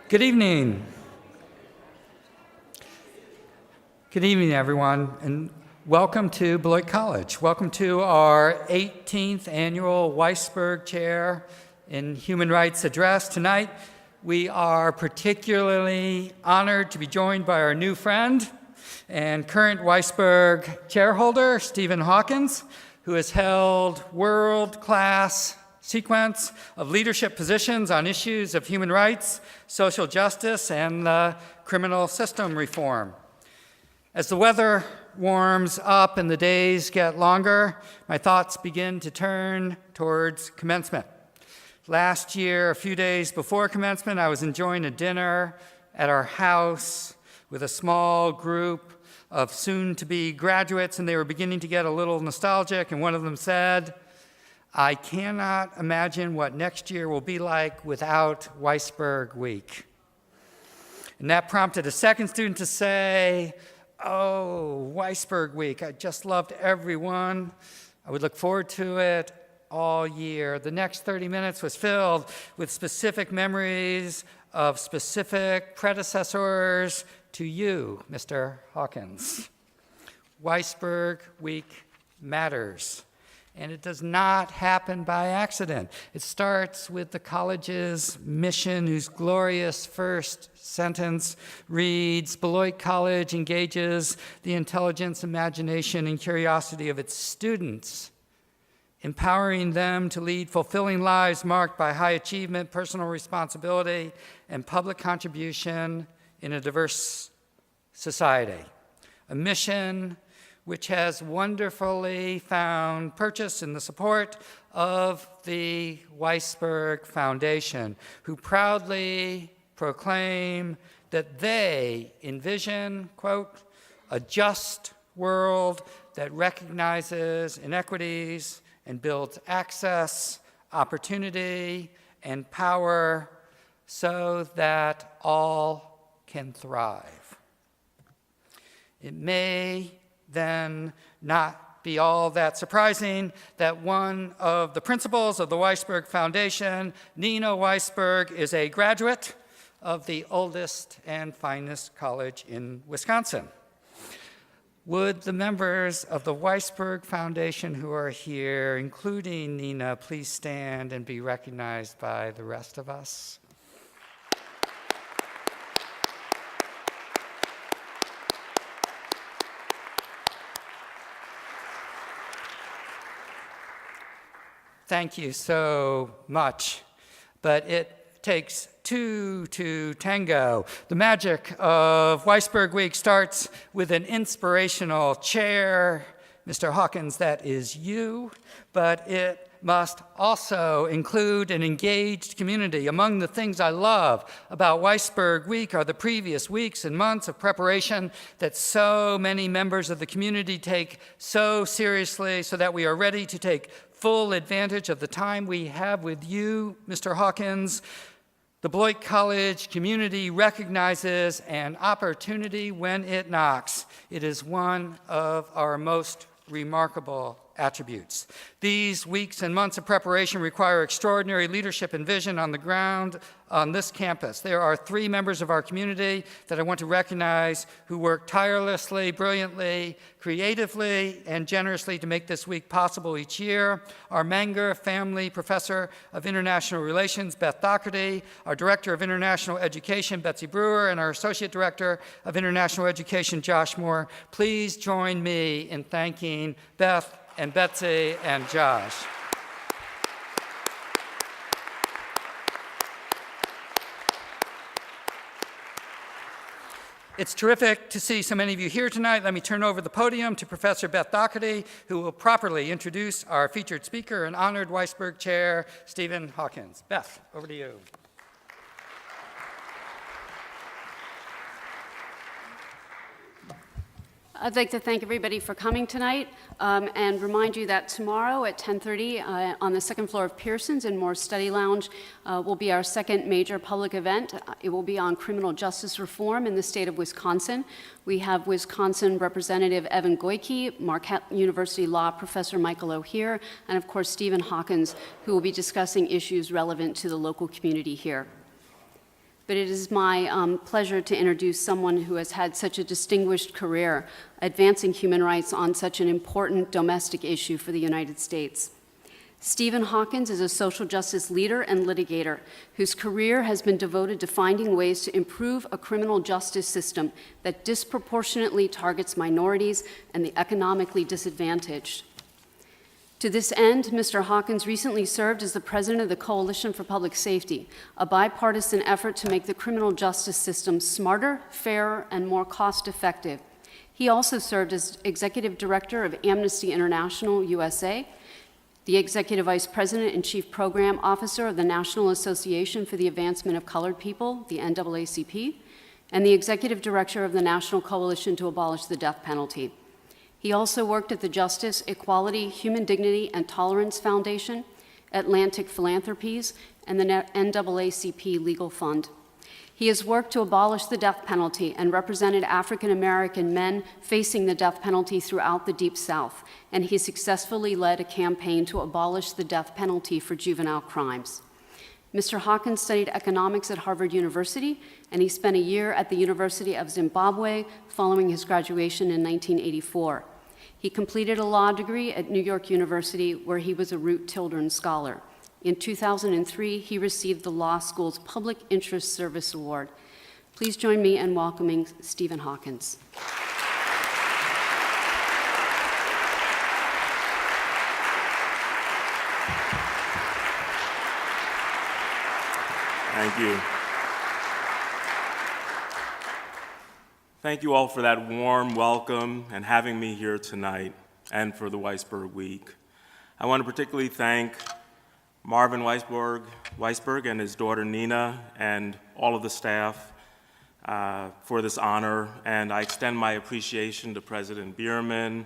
Good evening. Good evening, everyone, and welcome to Beloit College. Welcome to our 18th annual Weissberg Chair in Human Rights address. Tonight, we are particularly honored to be joined by our new friend and current Weissberg chairholder, Stephen Hawkins, who has held world-class sequence of leadership positions on issues of human rights, social justice, and criminal system reform. As the weather warms up and the days get longer, my thoughts begin to turn towards commencement. Last year, a few days before commencement, I was enjoying a dinner at our house with a small group of soon-to-be graduates, and they were beginning to get a little nostalgic, and one of them said, "I cannot imagine what next year will be like without Weissberg Week." And that prompted a second student to say, "Oh, Weissberg Week, I just loved everyone. I would look forward to it all year." The next 30 minutes was filled with specific memories of specific predecessors to you, Mr. Hawkins. Weissberg Week matters. And it does not happen by accident. It starts with the college's mission, whose glorious first sentence reads, "Beloit College engages the intelligence, imagination, and curiosity of its students, empowering them to lead fulfilling lives marked by high achievement, personal responsibility, and public contribution in a diverse society." A mission which has wonderfully found purchase in the support of the Weissberg Foundation, who proudly proclaim that they envision, quote, "a just world that recognizes inequities and builds access, opportunity, and power so that all can thrive." It may then not be all that surprising that one of the principals of the Weissberg Foundation, Nina Weissberg, is a graduate of the oldest and finest college in Wisconsin. Would the members of the Weissberg Foundation who are here, including Nina, please stand and be recognized by the rest of us? Thank you so much, but it takes two to tango. The magic of Weissberg Week starts with an inspirational chair. Mr. Hawkins, that is you, but it must also include an engaged community. Among the things I love about Weissberg Week are the previous weeks and months of preparation that so many members of the community take so seriously so that we are ready to take full advantage of the time we have with you, Mr. Hawkins. The Beloit College community recognizes an opportunity when it knocks. It is one of our most remarkable attributes. These weeks and months of preparation require extraordinary leadership and vision on the ground on this campus. There are 3 members of our community that I want to recognize who work tirelessly, brilliantly, creatively, and generously to make this week possible each year. Our Menger Family Professor of International Relations, Beth Doherty, our Director of International Education, Betsy Brewer, and our Associate Director of International Education, Josh Moore. Please join me in thanking Beth and Betsy and Josh. It's terrific to see so many of you here tonight. Let me turn over the podium to Professor Beth Doherty, who will properly introduce our featured speaker and honored Weissberg Chair, Stephen Hawkins. Beth, over to you. I'd like to thank everybody for coming tonight and remind you that tomorrow at 10:30 on the second floor of Pearson's in Moore's Study Lounge will be our second major public event. It will be on criminal justice reform in the state of Wisconsin. We have Wisconsin Representative Evan Goyke, Marquette University Law Professor Michael O'Heir, and of course Stephen Hawkins, who will be discussing issues relevant to the local community here. but it is my pleasure to introduce someone who has had such a distinguished career advancing human rights on such an important domestic issue for the United States. Stephen Hawkins is a social justice leader and litigator whose career has been devoted to finding ways to improve a criminal justice system that disproportionately targets minorities and the economically disadvantaged. To this end, Mr. Hawkins recently served as the president of the Coalition for Public Safety, a bipartisan effort to make the criminal justice system smarter, fairer, and more cost-effective. He also served as executive director of Amnesty International USA, the Executive Vice President and Chief Program Officer of the National Association for the Advancement of Colored People, the NAACP, and the Executive Director of the National Coalition to Abolish the Death Penalty. He also worked at the Justice, Equality, Human Dignity, and Tolerance Foundation, Atlantic Philanthropies, and the NAACP Legal Fund. He has worked to abolish the death penalty and represented African American men facing the death penalty throughout the Deep South, and he successfully led a campaign to abolish the death penalty for juvenile crimes. Mr. Hawkins studied economics at Harvard University, and he spent a year at the University of Zimbabwe following his graduation in 1984. He completed a law degree at New York University, where he was a Root Tilden Scholar. In 2003, he received the law school's Public Interest Service Award. Please join me in welcoming Stephen Hawkins. Thank you. Thank you all for that warm welcome and having me here tonight and for the Weissberg Week. I want to particularly thank Marvin Weissberg and his daughter Nina and all of the staff for this honor, and I extend my appreciation to President Bierman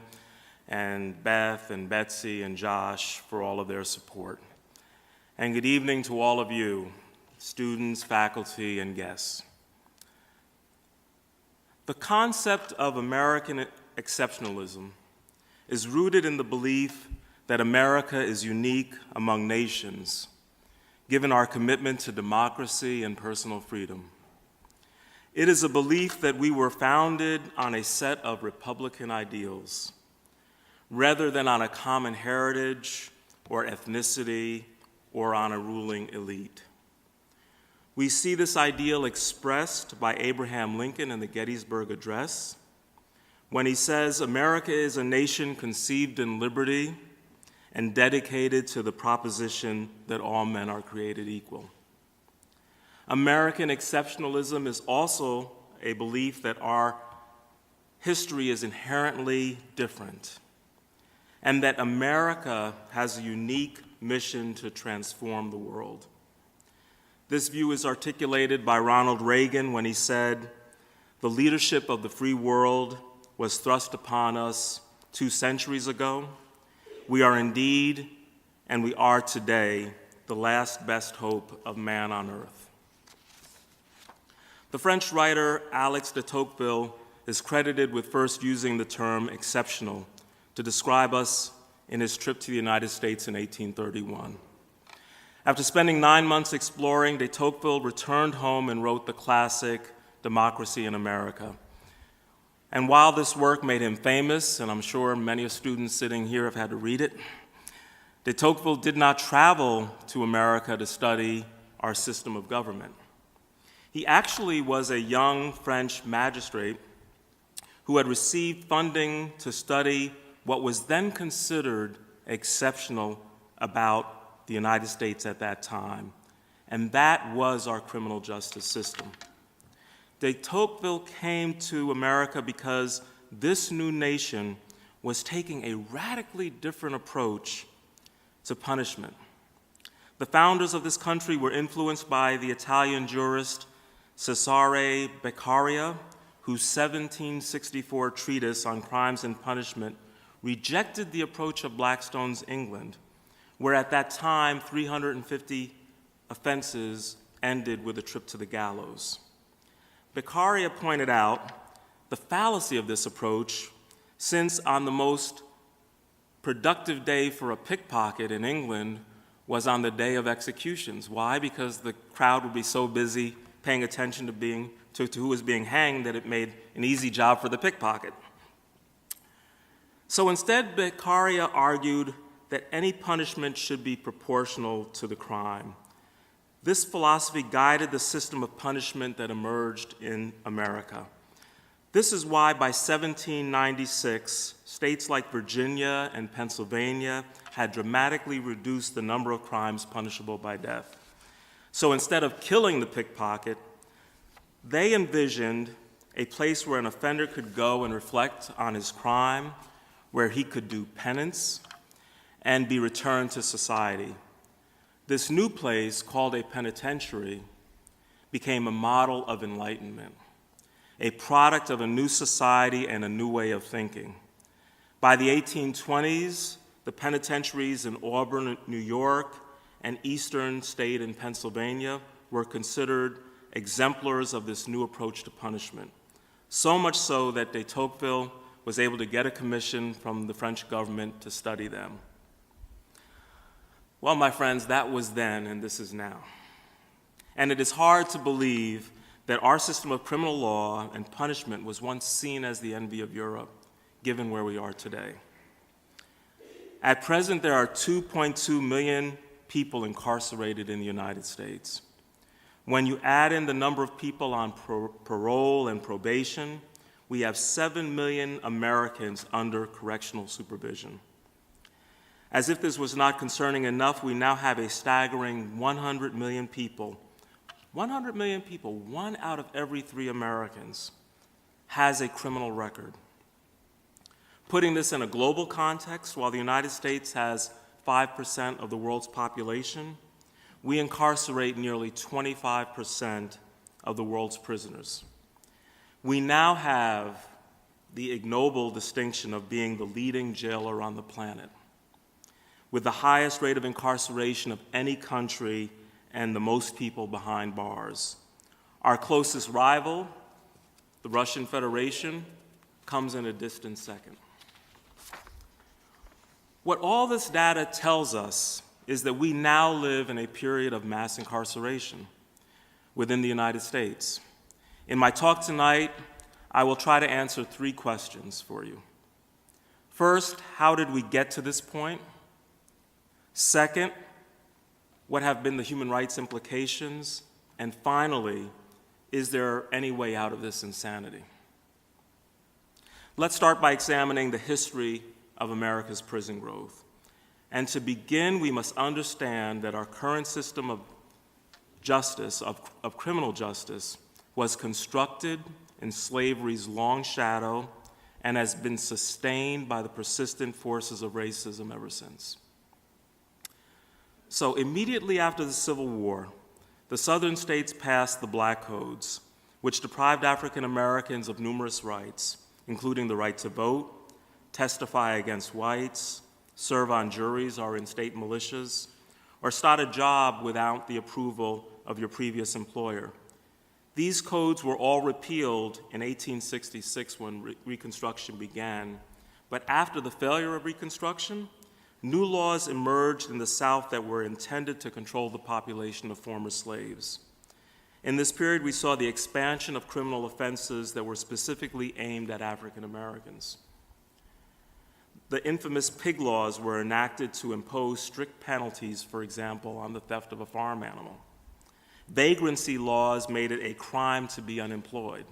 and Beth and Betsy and Josh for all of their support. And good evening to all of you, students, faculty, and guests. The concept of American exceptionalism is rooted in the belief that America is unique among nations, given our commitment to democracy and personal freedom. It is a belief that we were founded on a set of Republican ideals, rather than on a common heritage or ethnicity or on a ruling elite. We see this ideal expressed by Abraham Lincoln in the Gettysburg Address, when he says, "America is a nation conceived in liberty and dedicated to the proposition that all men are created equal." American exceptionalism is also a belief that our history is inherently different, and that America has a unique mission to transform the world. This view is articulated by Ronald Reagan when he said, "The leadership of the free world was thrust upon us 2 centuries ago. We are indeed, and we are today, the last best hope of man on earth." The French writer Alex de Tocqueville is credited with first using the term exceptional to describe us in his trip to the United States in 1831. After spending 9 months exploring, de Tocqueville returned home and wrote the classic Democracy in America. And while this work made him famous, and I'm sure many students sitting here have had to read it, de Tocqueville did not travel to America to study our system of government. He actually was a young French magistrate who had received funding to study what was then considered exceptional about the United States at that time, and that was our criminal justice system. De Tocqueville came to America because this new nation was taking a radically different approach to punishment. The founders of this country were influenced by the Italian jurist Cesare Beccaria, whose 1764 treatise on crimes and punishment rejected the approach of Blackstone's England, where at that time 350 offenses ended with a trip to the gallows. Beccaria pointed out the fallacy of this approach, since on the most productive day for a pickpocket in England was on the day of executions. Why? Because the crowd would be so busy paying attention to who was being hanged that it made an easy job for the pickpocket. So instead, Beccaria argued that any punishment should be proportional to the crime. This philosophy guided the system of punishment that emerged in America. This is why by 1796, states like Virginia and Pennsylvania had dramatically reduced the number of crimes punishable by death. So instead of killing the pickpocket, they envisioned a place where an offender could go and reflect on his crime, where he could do penance and be returned to society. This new place, called a penitentiary, became a model of enlightenment, a product of a new society and a new way of thinking. By the 1820s, the penitentiaries in Auburn, New York, and Eastern State in Pennsylvania were considered exemplars of this new approach to punishment, so much so that de Tocqueville was able to get a commission from the French government to study them. Well, my friends, that was then, and this is now. And it is hard to believe that our system of criminal law and punishment was once seen as the envy of Europe, given where we are today. At present, there are 2.2 million people incarcerated in the United States. When you add in the number of people on parole and probation, we have 7 million Americans under correctional supervision. As if this was not concerning enough, we now have a staggering 100 million people. 100 million people, 1 out of every 3 Americans, has a criminal record. Putting this in a global context, while the United States has 5% of the world's population, we incarcerate nearly 25% of the world's prisoners. We now have the ignoble distinction of being the leading jailer on the planet, with the highest rate of incarceration of any country and the most people behind bars. Our closest rival, the Russian Federation, comes in a distant second. What all this data tells us is that we now live in a period of mass incarceration within the United States. In my talk tonight, I will try to answer 3 questions for you. First, how did we get to this point? Second, what have been the human rights implications? And finally, is there any way out of this insanity? Let's start by examining the history of America's prison growth. And to begin, we must understand that our current system of justice, of criminal justice, was constructed in slavery's long shadow and has been sustained by the persistent forces of racism ever since. So immediately after the Civil War, the Southern states passed the Black Codes, which deprived African Americans of numerous rights, including the right to vote, testify against whites, serve on juries or in state militias, or start a job without the approval of your previous employer. These codes were all repealed in 1866 when Reconstruction began, but after the failure of Reconstruction, new laws emerged in the South that were intended to control the population of former slaves. In this period, we saw the expansion of criminal offenses that were specifically aimed at African Americans. The infamous pig laws were enacted to impose strict penalties, for example, on the theft of a farm animal. Vagrancy laws made it a crime to be unemployed.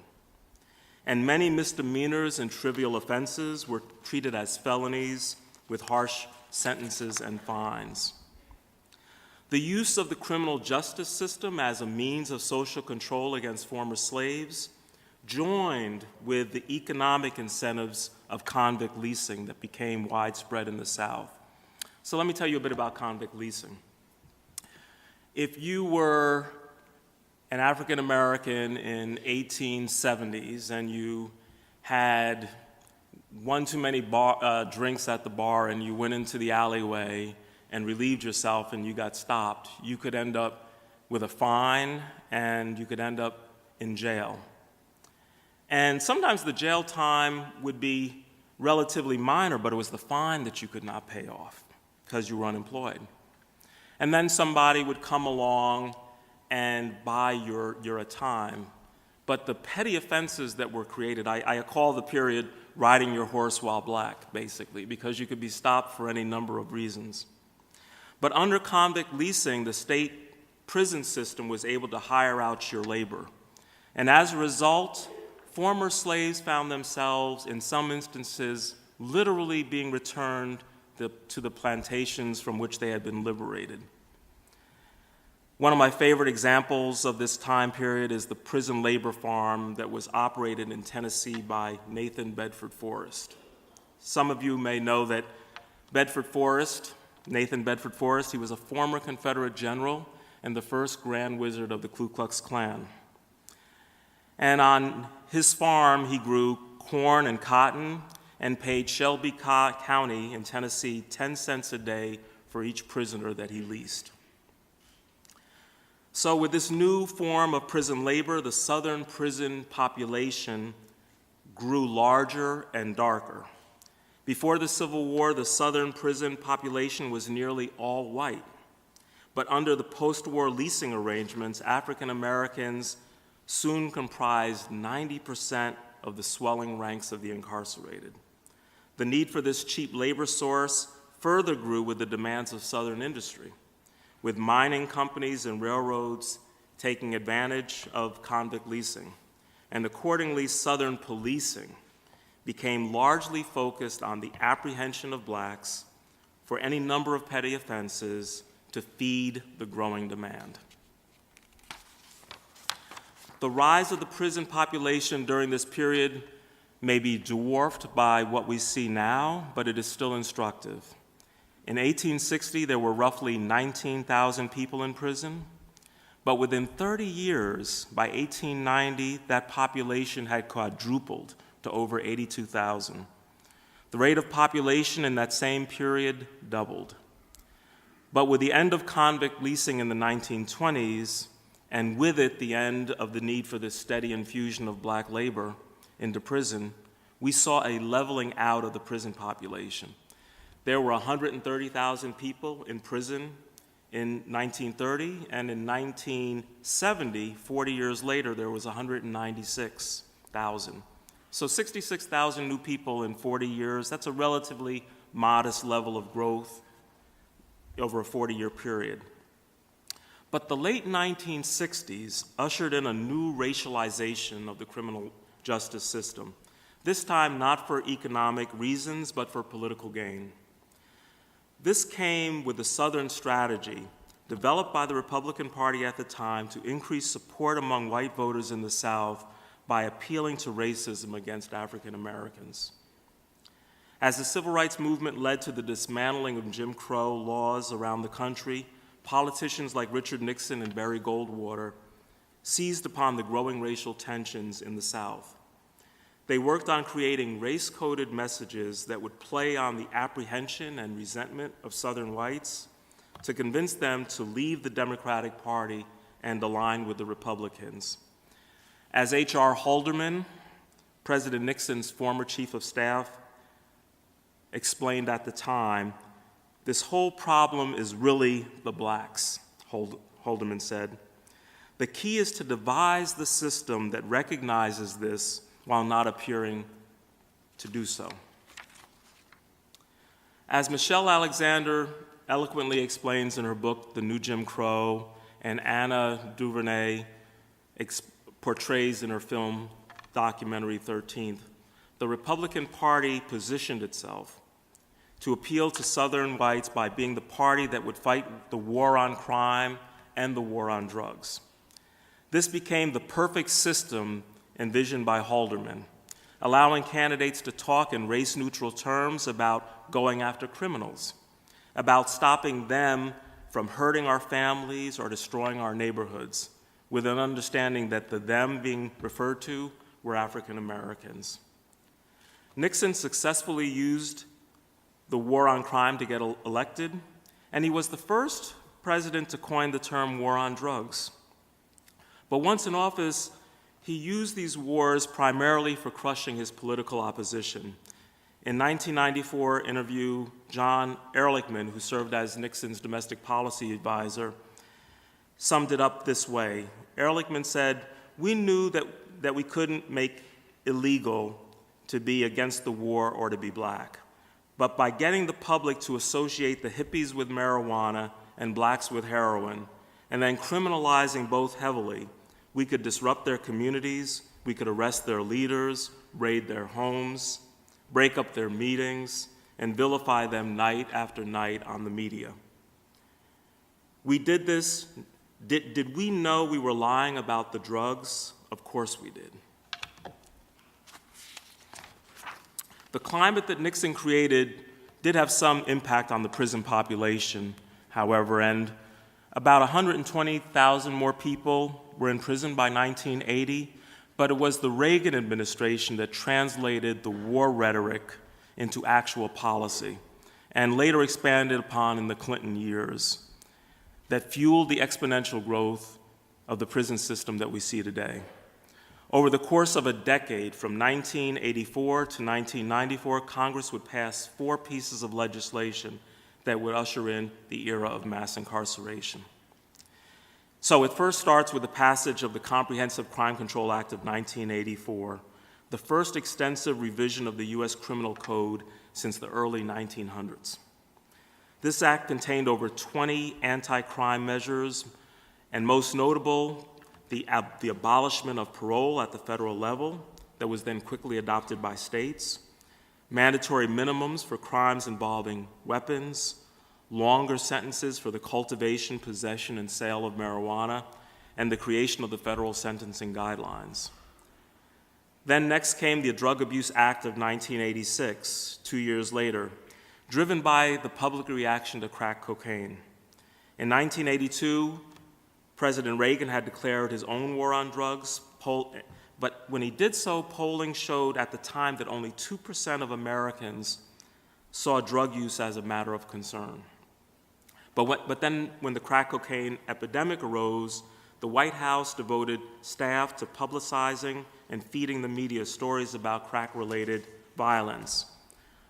And many misdemeanors and trivial offenses were treated as felonies with harsh sentences and fines. The use of the criminal justice system as a means of social control against former slaves joined with the economic incentives of convict leasing that became widespread in the South. So let me tell you a bit about convict leasing. If you were an African American in 1870s and you had one too many drinks at the bar and you went into the alleyway and relieved yourself and you got stopped, you could end up with a fine and you could end up in jail. And sometimes the jail time would be relatively minor, but it was the fine that you could not pay off because you were unemployed. And then somebody would come along and buy your time. But the petty offenses that were created, I call the period riding your horse while black, basically, because you could be stopped for any number of reasons. But under convict leasing, the state prison system was able to hire out your labor. And as a result, former slaves found themselves, in some instances, literally being returned to the plantations from which they had been liberated. One of my favorite examples of this time period is the prison labor farm that was operated in Tennessee by Nathan Bedford Forrest. Some of you may know that Nathan Bedford Forrest, he was a former Confederate general and the first Grand Wizard of the Ku Klux Klan. And on his farm, he grew corn and cotton and paid Shelby County in Tennessee 10 cents a day for each prisoner that he leased. So with this new form of prison labor, the Southern prison population grew larger and darker. Before the Civil War, the Southern prison population was nearly all white. But under the post-war leasing arrangements, African Americans soon comprised 90% of the swelling ranks of the incarcerated. The need for this cheap labor source further grew with the demands of Southern industry, with mining companies and railroads taking advantage of convict leasing. And accordingly, Southern policing became largely focused on the apprehension of blacks for any number of petty offenses to feed the growing demand. The rise of the prison population during this period may be dwarfed by what we see now, but it is still instructive. In 1860, there were roughly 19,000 people in prison, but within 30 years, by 1890, that population had quadrupled to over 82,000. The rate of population in that same period doubled. But with the end of convict leasing in the 1920s, and with it the end of the need for this steady infusion of black labor into prison, we saw a leveling out of the prison population. There were 130,000 people in prison in 1930, and in 1970, 40 years later, there was 196,000. So 66,000 new people in 40 years, that's a relatively modest level of growth over a 40-year period. But the late 1960s ushered in a new racialization of the criminal justice system, this time not for economic reasons, but for political gain. This came with the Southern strategy developed by the Republican Party at the time to increase support among white voters in the South by appealing to racism against African Americans. As the civil rights movement led to the dismantling of Jim Crow laws around the country, politicians like Richard Nixon and Barry Goldwater seized upon the growing racial tensions in the South. They worked on creating race-coded messages that would play on the apprehension and resentment of Southern whites to convince them to leave the Democratic Party and align with the Republicans. As H.R. Haldeman, President Nixon's former chief of staff, explained at the time, this whole problem is really the blacks, Haldeman said. The key is to devise the system that recognizes this while not appearing to do so. As Michelle Alexander eloquently explains in her book, The New Jim Crow, and Anna DuVernay portrays in her film documentary 13th, the Republican Party positioned itself to appeal to Southern whites by being the party that would fight the war on crime and the war on drugs. This became the perfect system envisioned by Haldeman, allowing candidates to talk in race-neutral terms about going after criminals, about stopping them from hurting our families or destroying our neighborhoods, with an understanding that the them being referred to were African Americans. Nixon successfully used the war on crime to get elected, and he was the first president to coin the term war on drugs. But once in office, he used these wars primarily for crushing his political opposition. In 1994 interview, John Ehrlichman, who served as Nixon's domestic policy advisor, summed it up this way. Ehrlichman said, "We knew that we couldn't make illegal to be against the war or to be black. But by getting the public to associate the hippies with marijuana and blacks with heroin, and then criminalizing both heavily, we could disrupt their communities, we could arrest their leaders, raid their homes, break up their meetings, and vilify them night after night on the media. We did this. Did we know we were lying about the drugs? Of course we did." The climate that Nixon created did have some impact on the prison population, however, and about 120,000 more people were in prison by 1980, but it was the Reagan administration that translated the war rhetoric into actual policy, and later expanded upon in the Clinton years, that fueled the exponential growth of the prison system that we see today. Over the course of a decade, from 1984 to 1994, Congress would pass 4 pieces of legislation that would usher in the era of mass incarceration. So it first starts with the passage of the Comprehensive Crime Control Act of 1984, the first extensive revision of the U.S. Criminal Code since the early 1900s. This act contained over 20 anti-crime measures, and most notable, the abolishment of parole at the federal level that was then quickly adopted by states, mandatory minimums for crimes involving weapons, longer sentences for the cultivation, possession, and sale of marijuana, and the creation of the federal sentencing guidelines. Then next came the Drug Abuse Act of 1986, 2 years later, driven by the public reaction to crack cocaine. In 1982, President Reagan had declared his own war on drugs, but when he did so, polling showed at the time that only 2% of Americans saw drug use as a matter of concern. But then when the crack cocaine epidemic arose, the White House devoted staff to publicizing and feeding the media stories about crack-related violence.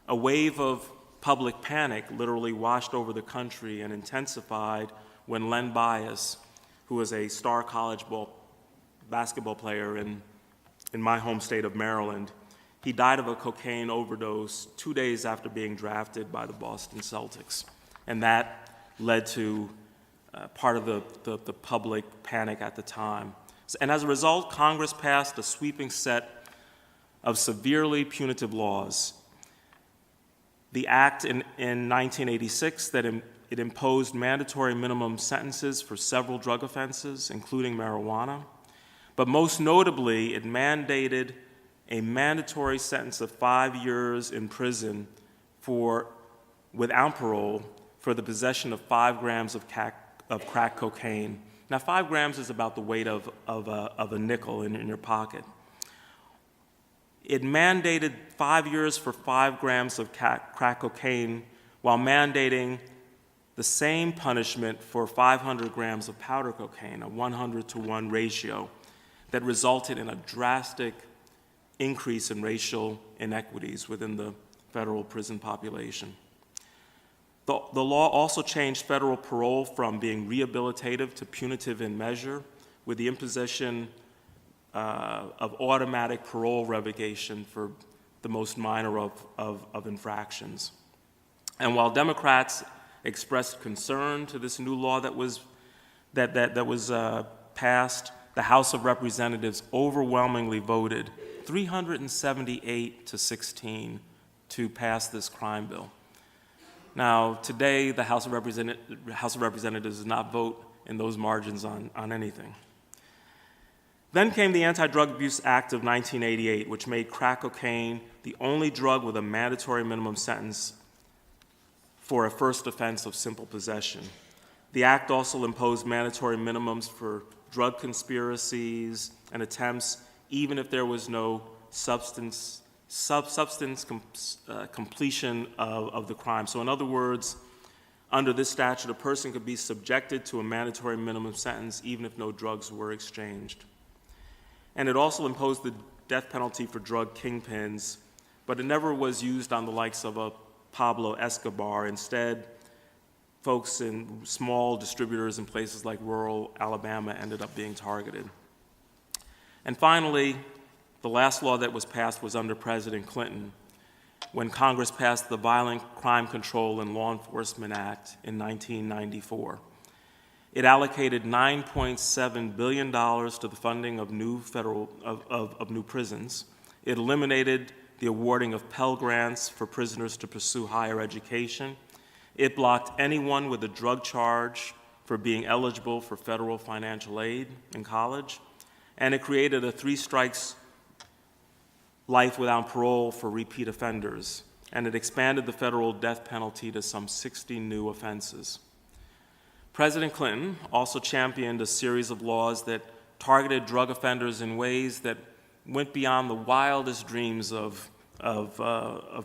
A wave of public panic literally washed over the country and intensified when Len Bias, who was a star college basketball player in my home state of Maryland, he died of a cocaine overdose 2 days after being drafted by the Boston Celtics. And that led to part of the public panic at the time. And as a result, Congress passed a sweeping set of severely punitive laws. The act in 1986 that it imposed mandatory minimum sentences for several drug offenses, including marijuana. But most notably, it mandated a mandatory sentence of 5 years in prison without parole for the possession of 5 grams of crack cocaine. Now, 5 grams is about the weight of a nickel in your pocket. It mandated 5 years for 5 grams of crack cocaine while mandating the same punishment for 500 grams of powder cocaine, a 100-to-1 ratio that resulted in a drastic increase in racial inequities within the federal prison population. The law also changed federal parole from being rehabilitative to punitive in measure, with the imposition of automatic parole revocation for the most minor of infractions. And while Democrats expressed concern to this new law that was passed, the House of Representatives overwhelmingly voted 378 to 16 to pass this crime bill. Now, today, the House of Representatives does not vote in those margins on anything. Then came the Anti-Drug Abuse Act of 1988, which made crack cocaine the only drug with a mandatory minimum sentence for a first offense of simple possession. The act also imposed mandatory minimums for drug conspiracies and attempts, even if there was no substance completion of the crime. So in other words, under this statute, a person could be subjected to a mandatory minimum sentence even if no drugs were exchanged. And it also imposed the death penalty for drug kingpins, but it never was used on the likes of a Pablo Escobar. Instead, folks in small distributors in places like rural Alabama ended up being targeted. And finally, the last law that was passed was under President Clinton, when Congress passed the Violent Crime Control and Law Enforcement Act in 1994. It allocated $9.7 billion to the funding of new new prisons. It eliminated the awarding of Pell Grants for prisoners to pursue higher education. It blocked anyone with a drug charge for being eligible for federal financial aid in college. And it created a 3 strikes life without parole for repeat offenders. And it expanded the federal death penalty to some 60 new offenses. President Clinton also championed a series of laws that targeted drug offenders in ways that went beyond the wildest dreams of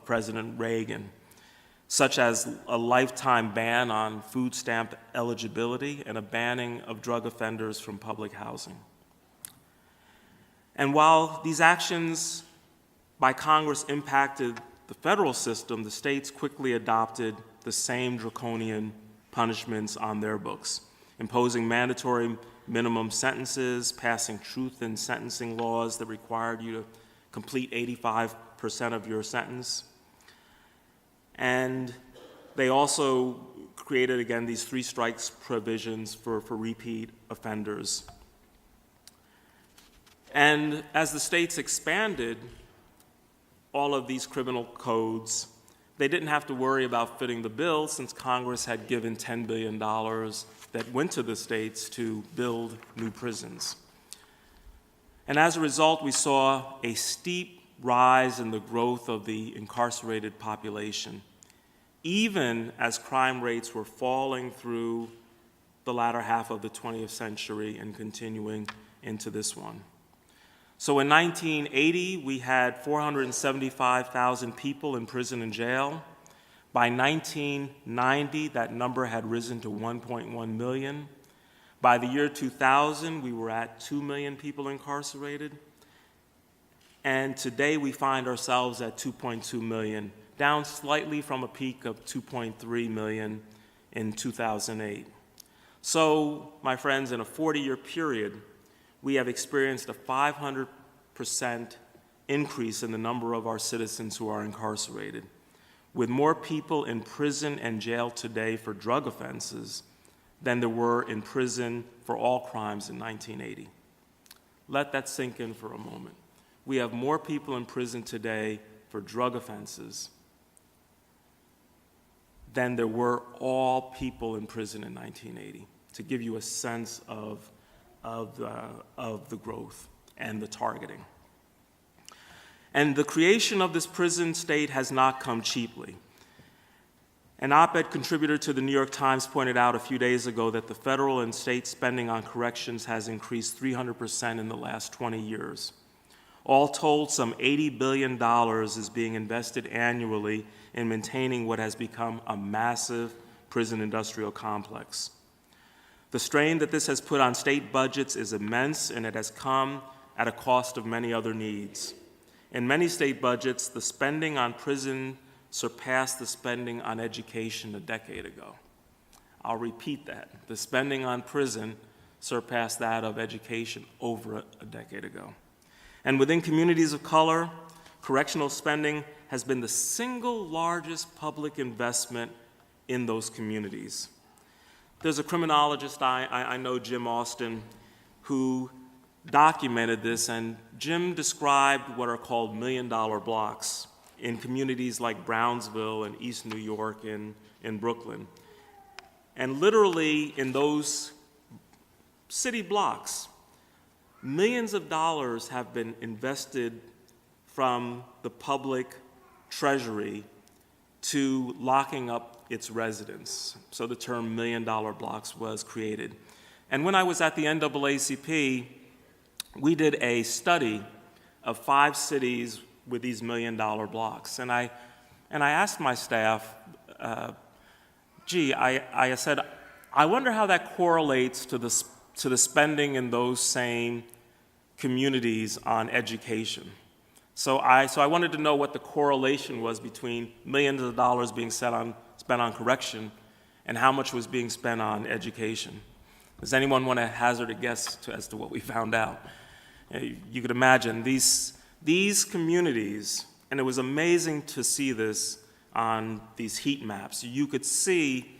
President Reagan, such as a lifetime ban on food stamp eligibility and a banning of drug offenders from public housing. And while these actions by Congress impacted the federal system, the states quickly adopted the same draconian punishments on their books, imposing mandatory minimum sentences, passing truth in sentencing laws that required you to complete 85% of your sentence. And they also created, again, these 3 strikes provisions for repeat offenders. And as the states expanded all of these criminal codes, they didn't have to worry about fitting the bill, since Congress had given $10 billion that went to the states to build new prisons. And as a result, we saw a steep rise in the growth of the incarcerated population, even as crime rates were falling through the latter half of the 20th century and continuing into this one. So in 1980, we had 475,000 people in prison and jail. By 1990, that number had risen to 1.1 million. By the year 2000, we were at 2 million people incarcerated. And today we find ourselves at 2.2 million, down slightly from a peak of 2.3 million in 2008. So, my friends, in a 40-year period, we have experienced a 500% increase in the number of our citizens who are incarcerated, with more people in prison and jail today for drug offenses than there were in prison for all crimes in 1980. Let that sink in for a moment. We have more people in prison today for drug offenses than there were all people in prison in 1980, to give you a sense of the growth and the targeting. And the creation of this prison state has not come cheaply. An op-ed contributor to the New York Times pointed out a few days ago that the federal and state spending on corrections has increased 300% in the last 20 years. All told, some $80 billion is being invested annually in maintaining what has become a massive prison industrial complex. The strain that this has put on state budgets is immense, and it has come at a cost of many other needs. In many state budgets, the spending on prison surpassed the spending on education a decade ago. I'll repeat that. The spending on prison surpassed that of education over a decade ago. And within communities of color, correctional spending has been the single largest public investment in those communities. There's a criminologist I know, Jim Austin, who documented this, and Jim described what are called $1 million blocks in communities like Brownsville and East New York and in Brooklyn. And literally in those city blocks, millions of dollars have been invested from the public treasury to locking up its residents. So the term $1 million blocks was created. And when I was at the NAACP, we did a study of 5 cities with these $1 million blocks. And I asked my staff, I said, I wonder how that correlates to the spending in those same communities on education. So I wanted to know what the correlation was between millions of dollars being spent on correction and how much was being spent on education? Does anyone want to hazard a guess as to what we found out? You could imagine these communities, and it was amazing to see this on these heat maps. You could see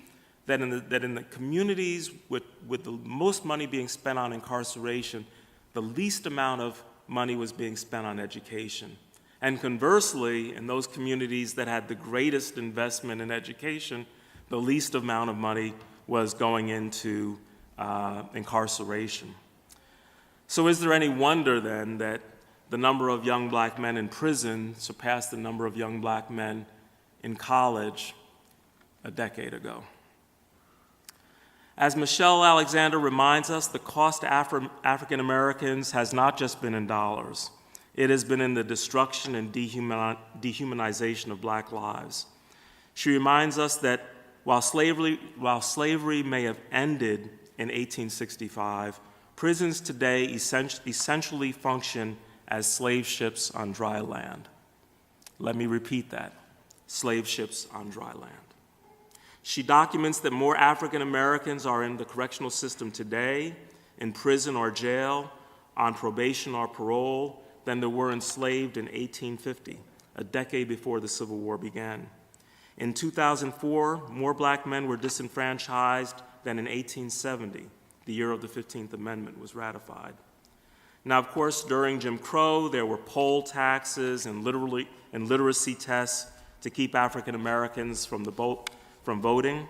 that in the communities with the most money being spent on incarceration, the least amount of money was being spent on education. And conversely, in those communities that had the greatest investment in education, the least amount of money was going into incarceration. So is there any wonder then that the number of young black men in prison surpassed the number of young black men in college a decade ago? As Michelle Alexander reminds us, the cost to African Americans has not just been in dollars. It has been in the destruction and dehumanization of black lives. She reminds us that while slavery may have ended in 1865, prisons today essentially function as slave ships on dry land. Let me repeat that: slave ships on dry land. She documents that more African Americans are in the correctional system today, in prison or jail, on probation or parole, than there were enslaved in 1850, a decade before the Civil War began. In 2004, more black men were disenfranchised than in 1870, the year of the 15th Amendment was ratified. Now, of course, during Jim Crow, there were poll taxes and literacy tests to keep African Americans from voting.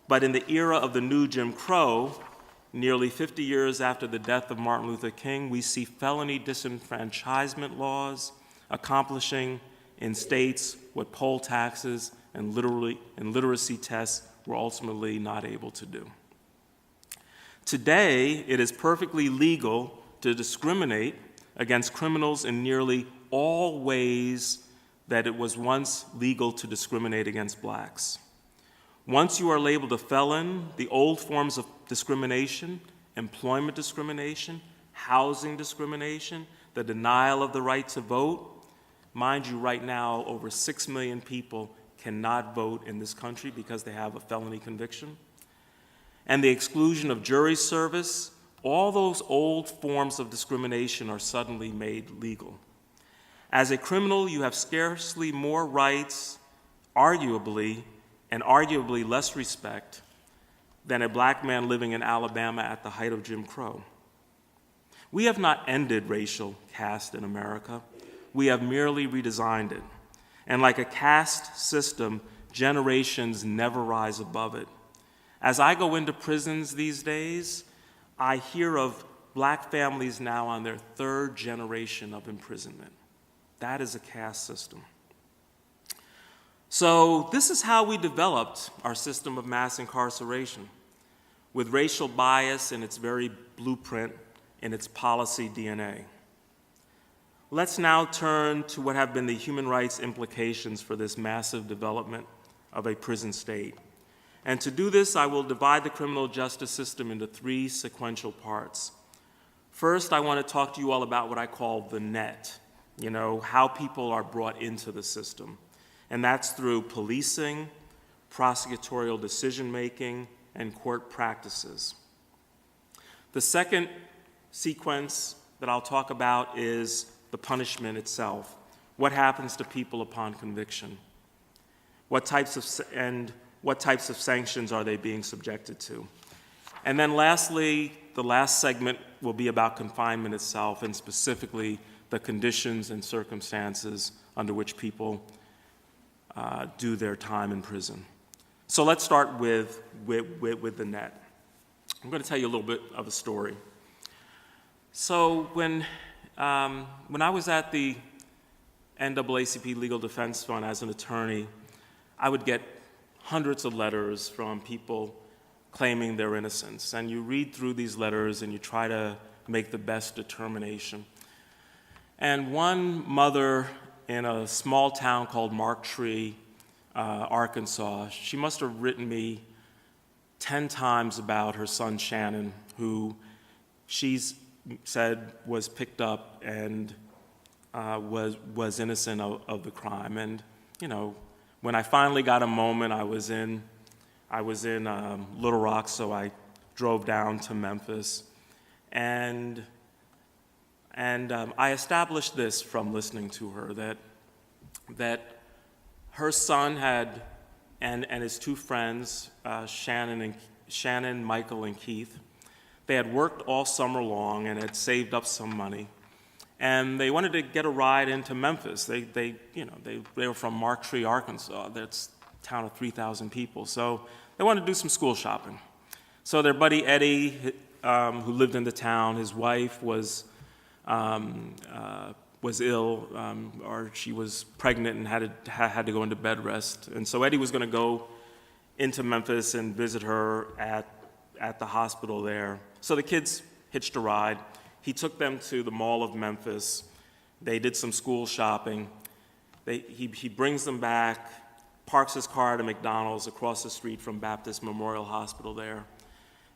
But in the era of the new Jim Crow, nearly 50 years after the death of Martin Luther King, we see felony disenfranchisement laws accomplishing in states what poll taxes and literacy tests were ultimately not able to do. Today, it is perfectly legal to discriminate against criminals in nearly all ways that it was once legal to discriminate against blacks. Once you are labeled a felon, the old forms of discrimination, employment discrimination, housing discrimination, the denial of the right to vote, mind you, right now, over 6 million people cannot vote in this country because they have a felony conviction, and the exclusion of jury service, all those old forms of discrimination are suddenly made legal. As a criminal, you have scarcely more rights, arguably less respect, than a black man living in Alabama at the height of Jim Crow. We have not ended racial caste in America. We have merely redesigned it. And like a caste system, generations never rise above it. As I go into prisons these days, I hear of black families now on their 3rd generation of imprisonment. That is a caste system. So this is how we developed our system of mass incarceration, with racial bias in its very blueprint, in its policy DNA. Let's now turn to what have been the human rights implications for this massive development of a prison state. And to do this, I will divide the criminal justice system into 3 sequential parts. First, I want to talk to you all about what I call the net, how people are brought into the system. And that's through policing, prosecutorial decision-making, and court practices. The second sequence that I'll talk about is the punishment itself. What happens to people upon conviction? What types of sanctions are they being subjected to? And then lastly, the last segment will be about confinement itself, and specifically the conditions and circumstances under which people do their time in prison. So let's start with the net. I'm going to tell you a little bit of a story. So when I was at the NAACP Legal Defense Fund as an attorney, I would get hundreds of letters from people claiming their innocence. And you read through these letters and you try to make the best determination. And one mother in a small town called Mark Tree, Arkansas, she must have written me 10 times about her son Shannon, who she's said was picked up and was innocent of the crime. And, when I finally got a moment, I was in I was in Little Rock, so I drove down to Memphis. And I established this from listening to her, that her son had, and his two friends, Shannon, Michael, and Keith, they had worked all summer long and had saved up some money. And they wanted to get a ride into Memphis. They were from Marktree, Arkansas. That's a town of 3,000 people. So they wanted to do some school shopping. So their buddy Eddie, who lived in the town, his wife was ill, or she was pregnant and had to go into bed rest. And so Eddie was going to go into Memphis and visit her at the hospital there. So the kids hitched a ride. He took them to the Mall of Memphis. They did some school shopping. He brings them back, parks his car at a McDonald's across the street from Baptist Memorial Hospital there.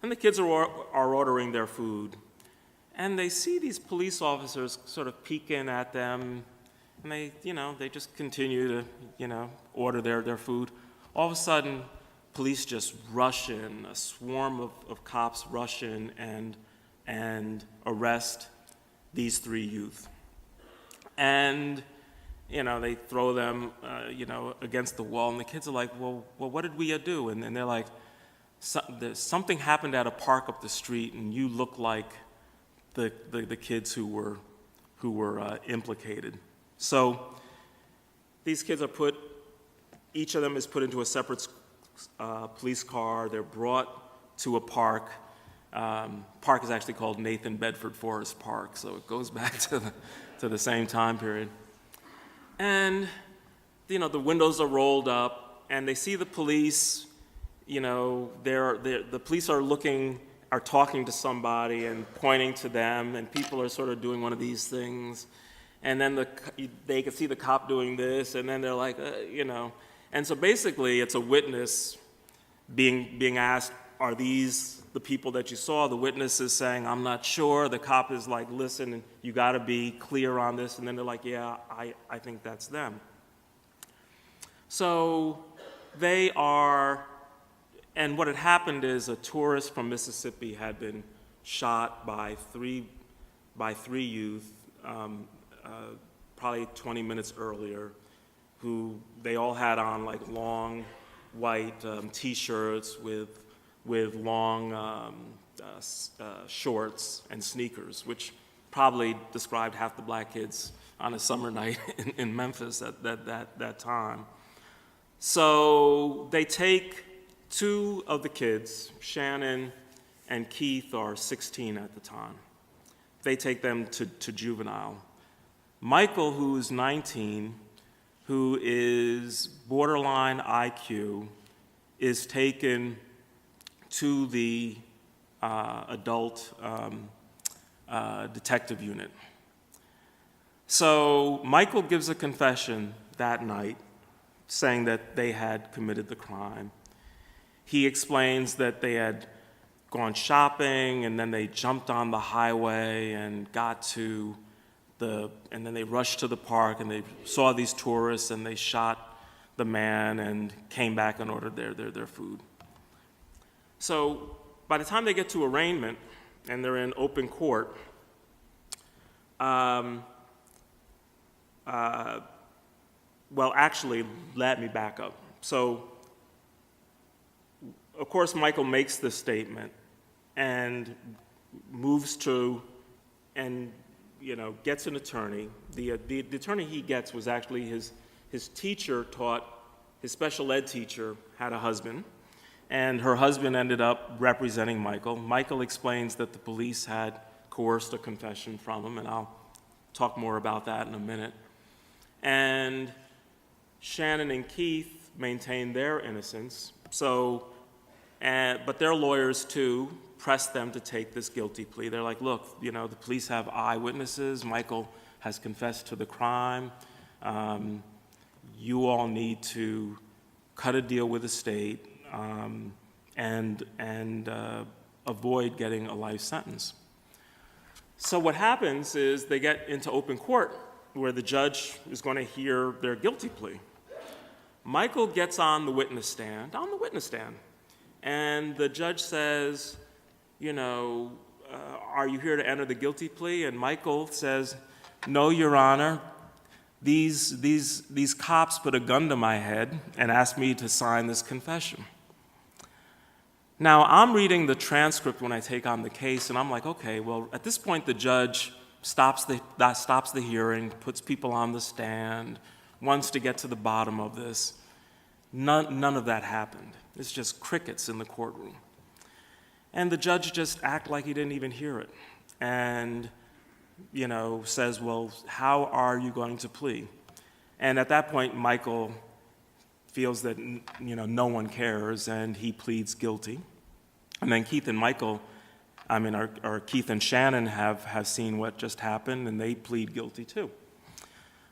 And the kids are ordering their food. And they see these police officers sort of peeking at them, and they just continue to, order their food. All of a sudden, police just rush in, a swarm of cops rush in and arrest these three youth. And, they throw them, against the wall, and the kids are like, well, what did we do? And they're like, something happened at a park up the street, and you look like the kids who were implicated. So these kids are each of them is put into a separate police car. They're brought to a park. Park is actually called Nathan Bedford Forrest Park, so it goes back to the same time period. And the windows are rolled up, and they see the police. The police are talking to somebody and pointing to them, and people are sort of doing one of these things, and then they can see the cop doing this, and then they're like, and so basically it's a witness being asked, are these the people that you saw? The witness is saying, I'm not sure. The cop is like, listen, you got to be clear on this, and then they're like, yeah, I think that's them. So they are. And what had happened is a tourist from Mississippi had been shot by three youth, probably 20 minutes earlier, who they all had on like long white T-shirts with long shorts and sneakers, which probably described half the black kids on a summer night in Memphis at that time. So they take two of the kids, Shannon and Keith, are 16 at the time. They take them to juvenile. Michael, who's 19, who is borderline IQ, is taken to the adult detective unit. So Michael gives a confession that night, saying that they had committed the crime. He explains that they had gone shopping, and then they jumped on the highway and and then they rushed to the park, and they saw these tourists, and they shot the man and came back and ordered their food. So by the time they get to arraignment and they're in open court, actually, let me back up. So, of course, Michael makes this statement and moves to, and gets an attorney. The attorney he gets was actually his teacher his special ed teacher had a husband, and her husband ended up representing Michael. Michael explains that the police had coerced a confession from him, and I'll talk more about that in a minute. And Shannon and Keith maintain their innocence. But their lawyers, too, pressed them to take this guilty plea. They're like, look, the police have eyewitnesses. Michael has confessed to the crime. You all need to cut a deal with the state and avoid getting a life sentence. So what happens is they get into open court, where the judge is going to hear their guilty plea. Michael gets on the witness stand, And the judge says, are you here to enter the guilty plea? And Michael says, no, Your Honor. These cops put a gun to my head and asked me to sign this confession. Now, I'm reading the transcript when I take on the case, and I'm like, okay, well, at this point, the judge stops the hearing, puts people on the stand, wants to get to the bottom of this. None of that happened. It's just crickets in the courtroom. And the judge just acted like he didn't even hear it. And, says, well, how are you going to plea? And at that point, Michael feels that, no one cares, and he pleads guilty. And then Keith and Shannon have seen what just happened, and they plead guilty too.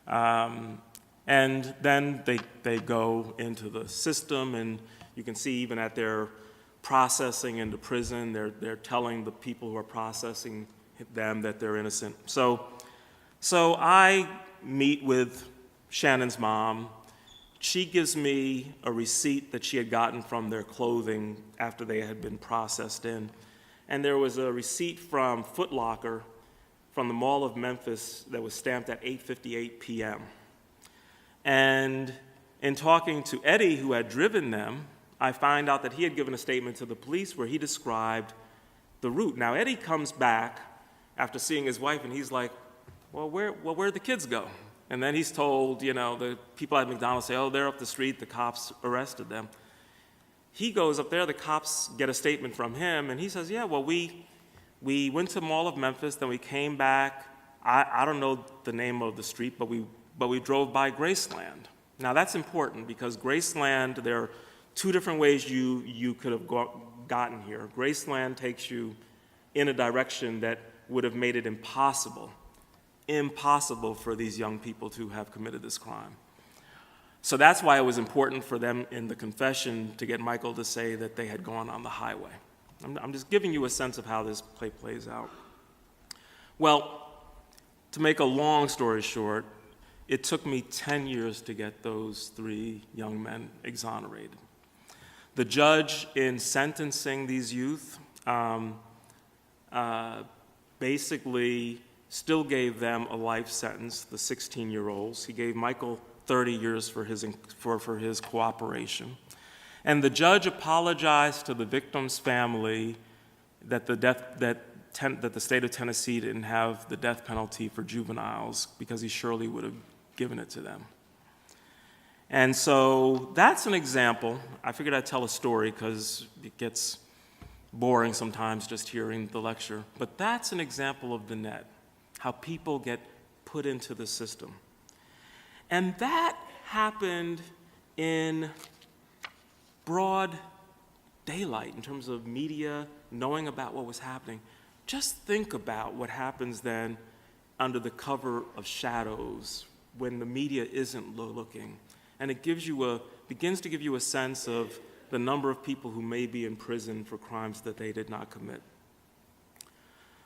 And then they go into the system, and you can see even at their processing into prison, they're telling the people who are processing them that they're innocent. So I meet with Shannon's mom. She gives me a receipt that she had gotten from their clothing after they had been processed in. And there was a receipt from Foot Locker from the Mall of Memphis that was stamped at 8:58 p.m. And in talking to Eddie, who had driven them, I find out that he had given a statement to the police where he described the route. Now, Eddie comes back after seeing his wife, and he's like, where'd the kids go? And then he's told, the people at McDonald's say, oh, they're up the street, the cops arrested them. He goes up there, the cops get a statement from him, and he says, yeah, well, we went to the Mall of Memphis, then we came back. I don't know the name of the street, but we drove by Graceland. Now, that's important because Graceland, there are two different ways you could have gotten here. Graceland takes you in a direction that would have made it impossible for these young people to have committed this crime. So that's why it was important for them in the confession to get Michael to say that they had gone on the highway. I'm just giving you a sense of how this play plays out. Well, to make a long story short, it took me 10 years to get those 3 young men exonerated. The judge, in sentencing these youth, basically still gave them a life sentence, the 16-year-olds. He gave Michael 30 years for his cooperation. And the judge apologized to the victim's family that the state of Tennessee didn't have the death penalty for juveniles because he surely would have given it to them. And so that's an example. I figured I'd tell a story because it gets boring sometimes just hearing the lecture. But that's an example of the net, how people get put into the system. And that happened in broad daylight in terms of media knowing about what was happening. Just think about what happens then under the cover of shadows when the media isn't looking. And it begins to give you a sense of the number of people who may be in prison for crimes that they did not commit.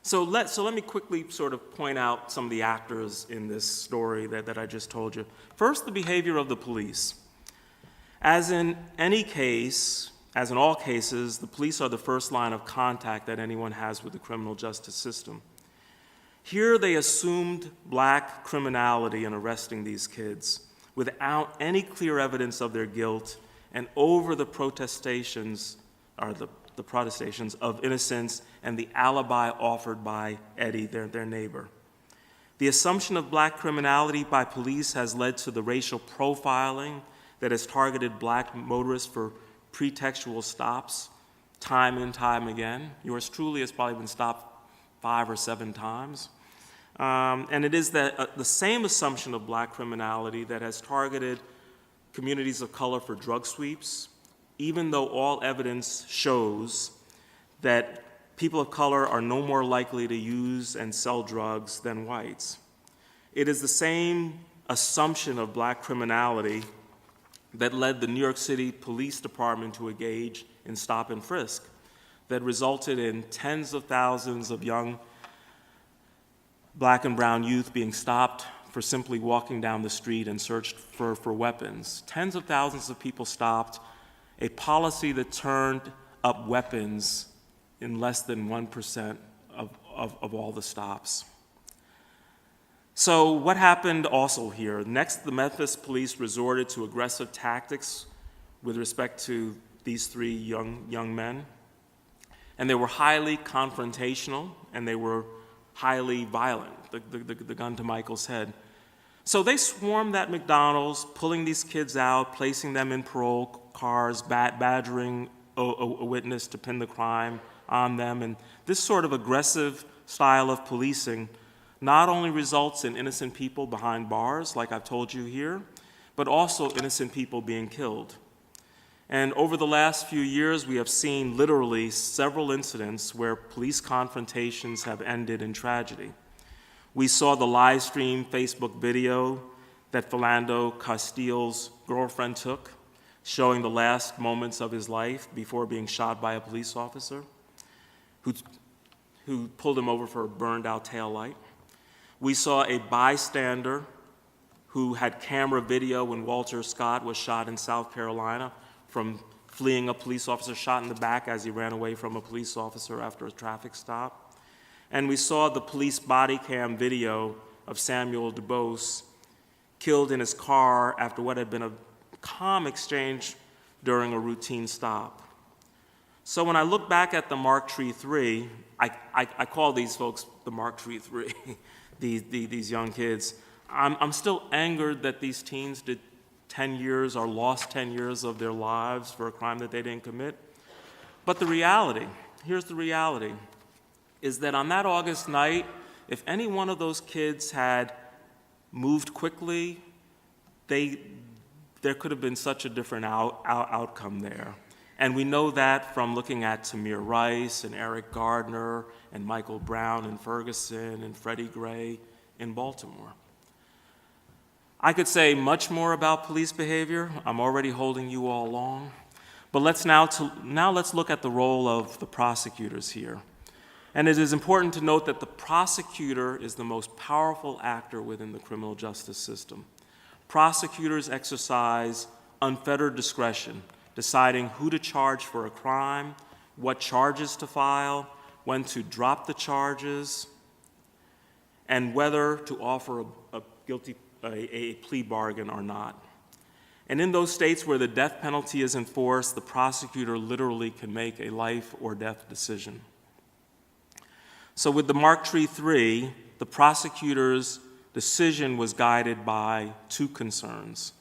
So let me quickly sort of point out some of the actors in this story that I just told you. First, the behavior of the police. As in all cases, the police are the first line of contact that anyone has with the criminal justice system. Here they assumed black criminality in arresting these kids without any clear evidence of their guilt and over the protestations of innocence and the alibi offered by Eddie, their neighbor. The assumption of black criminality by police has led to the racial profiling that has targeted black motorists for pretextual stops time and time again. Yours truly has probably been stopped 5 or 7 times. And it is the same assumption of black criminality that has targeted communities of color for drug sweeps, even though all evidence shows that people of color are no more likely to use and sell drugs than whites. It is the same assumption of black criminality that led the New York City Police Department to engage in stop and frisk, that resulted in tens of thousands of young black and brown youth being stopped for simply walking down the street and searched for weapons. Tens of thousands of people stopped, a policy that turned up weapons in less than 1% of all the stops. So what happened also here? Next, the Memphis police resorted to aggressive tactics with respect to these three young men. And they were highly confrontational, and they were highly violent, the gun to Michael's head. So they swarmed at McDonald's, pulling these kids out, placing them in parole cars, badgering a witness to pin the crime on them. And this sort of aggressive style of policing not only results in innocent people behind bars, like I've told you here, but also innocent people being killed. And over the last few years, we have seen literally several incidents where police confrontations have ended in tragedy. We saw the live stream Facebook video that Philando Castile's girlfriend took, showing the last moments of his life before being shot by a police officer who pulled him over for a burned-out taillight. We saw a bystander who had camera video when Walter Scott was shot in South Carolina from fleeing a police officer, shot in the back as he ran away from a police officer after a traffic stop. And we saw the police body cam video of Samuel DuBose killed in his car after what had been a calm exchange during a routine stop. So when I look back at the Mark Tree Three, I call these folks the Mark Tree Three, these young kids. I'm still angered that these teens did 10 years or lost 10 years of their lives for a crime that they didn't commit. But the reality, here's the reality, is that on that August night, if any one of those kids had moved quickly, there could have been such a different outcome there. And we know that from looking at Tamir Rice and Eric Gardner and Michael Brown in Ferguson and Freddie Gray in Baltimore. I could say much more about police behavior. I'm already holding you all along. But let's look at the role of the prosecutors here. And it is important to note that the prosecutor is the most powerful actor within the criminal justice system. Prosecutors exercise unfettered discretion, deciding who to charge for a crime, what charges to file, when to drop the charges, and whether to offer a plea bargain or not. And in those states where the death penalty is enforced, the prosecutor literally can make a life or death decision. So with the Mark Tree 3, the prosecutor's decision was guided by two concerns: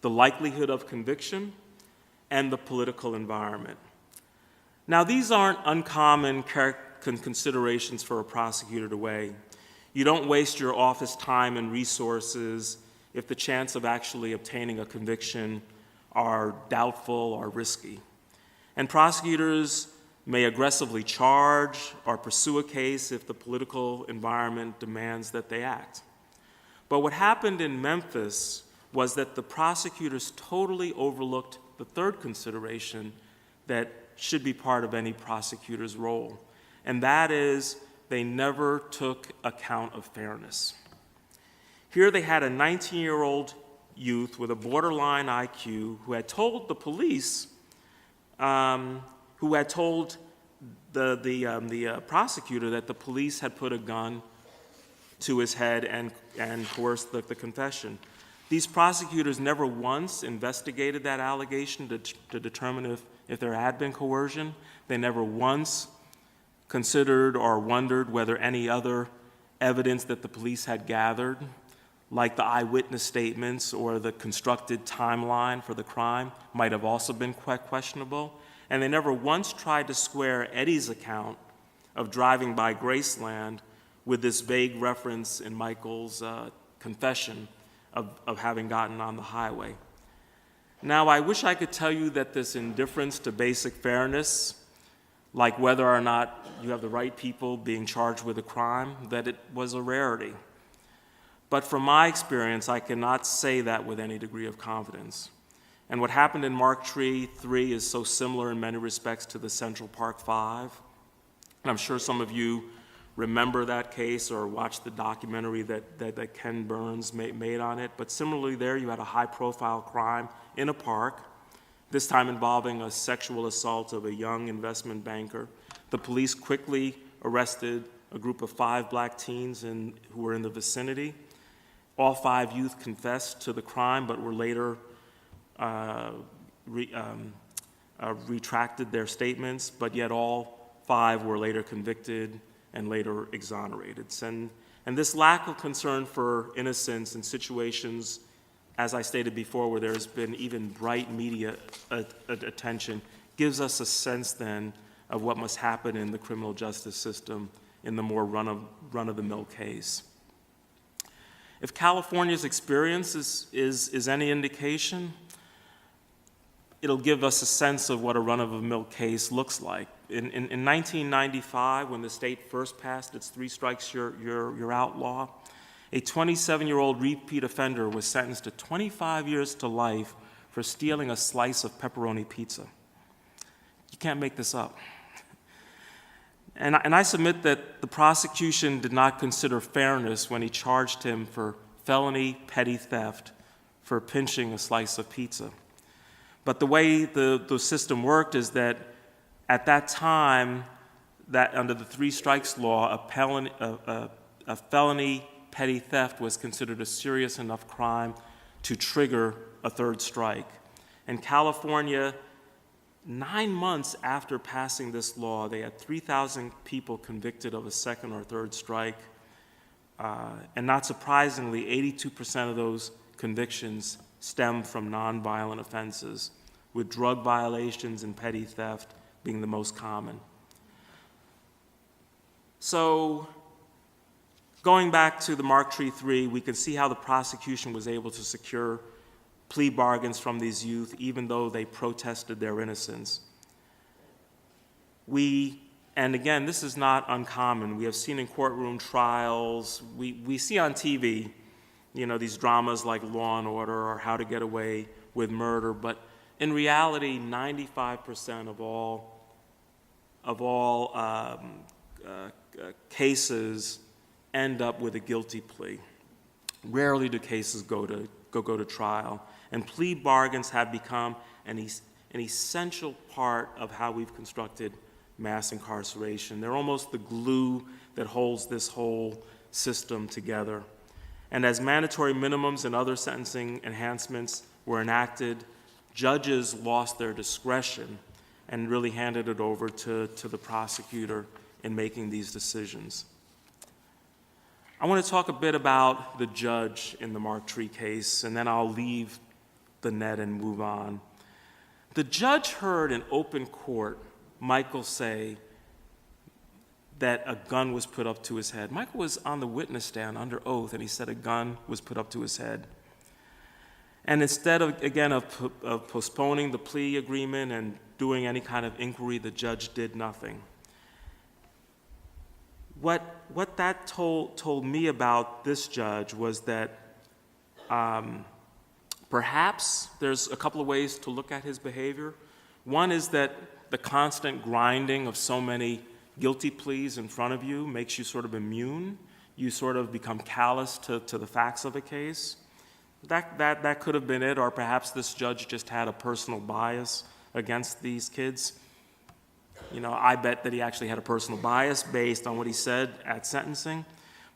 the likelihood of conviction and the political environment. Now, these aren't uncommon considerations for a prosecutor to weigh. You don't waste your office time and resources if the chance of actually obtaining a conviction are doubtful or risky. And prosecutors may aggressively charge or pursue a case if the political environment demands that they act. But what happened in Memphis was that the prosecutors totally overlooked the third consideration that should be part of any prosecutor's role, and that is they never took account of fairness. Here they had a 19-year-old youth with a borderline IQ who had told the police, who had told the prosecutor that the police had put a gun to his head and coerced the confession. These prosecutors never once investigated that allegation to determine if there had been coercion. They never once considered or wondered whether any other evidence that the police had gathered, like the eyewitness statements or the constructed timeline for the crime, might have also been quite questionable. And they never once tried to square Eddie's account of driving by Graceland with this vague reference in Michael's confession of having gotten on the highway. Now, I wish I could tell you that this indifference to basic fairness, like whether or not you have the right people being charged with a crime, that it was a rarity. But from my experience, I cannot say that with any degree of confidence. And what happened in Mark Tree 3 is so similar in many respects to the Central Park 5. And I'm sure some of you remember that case or watched the documentary that Ken Burns made on it. But similarly there, you had a high-profile crime in a park, this time involving a sexual assault of a young investment banker. The police quickly arrested a group of 5 black teens who were in the vicinity. All 5 youth confessed to the crime, but were later retracted their statements, but yet all 5 were later convicted and later exonerated. And this lack of concern for innocence in situations, as I stated before, where there's been even bright media attention, gives us a sense then of what must happen in the criminal justice system in the more run-of-the-mill case. If California's experience is any indication, it'll give us a sense of what a run-of-the-mill case looks like. In 1995, when the state first passed its 3 strikes, you're outlaw, a 27-year-old repeat offender was sentenced to 25 years to life for stealing a slice of pepperoni pizza. You can't make this up. And I submit that the prosecution did not consider fairness when he charged him for felony petty theft for pinching a slice of pizza. But the way the system worked is that at that time, that under the 3 strikes law, a felony petty theft was considered a serious enough crime to trigger a 3rd strike. In California, 9 months after passing this law, they had 3,000 people convicted of a 2nd or 3rd strike. And not surprisingly, 82% of those convictions stemmed from nonviolent offenses, with drug violations and petty theft being the most common. So, going back to the Mark Tree 3, we can see how the prosecution was able to secure plea bargains from these youth, even though they protested their innocence. And again, this is not uncommon. We have seen in courtroom trials, we see on TV, these dramas like Law and Order or How to Get Away with Murder, but in reality, 95% of all cases end up with a guilty plea. Rarely do cases go to trial. And plea bargains have become an essential part of how we've constructed mass incarceration. They're almost the glue that holds this whole system together. And as mandatory minimums and other sentencing enhancements were enacted, judges lost their discretion and really handed it over to the prosecutor in making these decisions. I want to talk a bit about the judge in the Mark Tree case, and then I'll leave the net and move on. The judge heard in open court Michael say that a gun was put up to his head. Michael was on the witness stand under oath, and he said a gun was put up to his head. And instead of postponing the plea agreement and doing any kind of inquiry, the judge did nothing. What that told me about this judge was that perhaps there's a couple of ways to look at his behavior. One is that the constant grinding of so many guilty pleas in front of you makes you sort of immune. You sort of become callous to the facts of a case. That could have been it, or perhaps this judge just had a personal bias against these kids. I bet that he actually had a personal bias based on what he said at sentencing.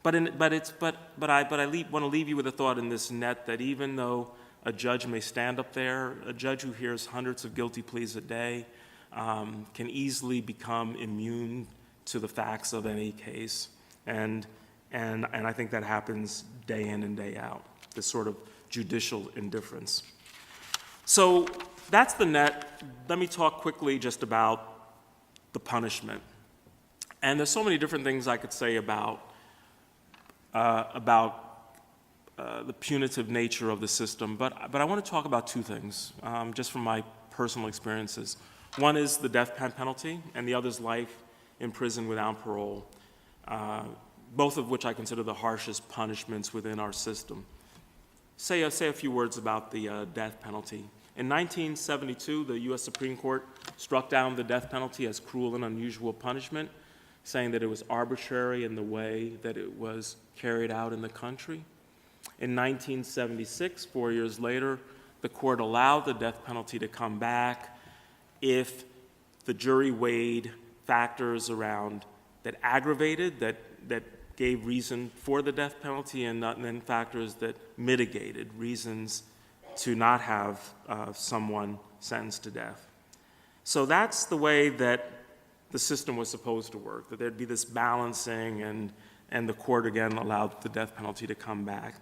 But I want to leave you with a thought in this net that even though a judge may stand up there, a judge who hears hundreds of guilty pleas a day can easily become immune to the facts of any case. And I think that happens day in and day out, this sort of judicial indifference. So that's the net. Let me talk quickly just about the punishment. And there's so many different things I could say about the punitive nature of the system, but I want to talk about 2 things, just from my personal experiences. One is the death penalty, and the other is life in prison without parole, both of which I consider the harshest punishments within our system. Say a few words about the death penalty. In 1972, the U.S. Supreme Court struck down the death penalty as cruel and unusual punishment, saying that it was arbitrary in the way that it was carried out in the country. In 1976, 4 years later, the court allowed the death penalty to come back if the jury weighed factors around that aggravated, that gave reason for the death penalty, and then factors that mitigated reasons to not have someone sentenced to death. So that's the way that the system was supposed to work, that there'd be this balancing, and the court again allowed the death penalty to come back.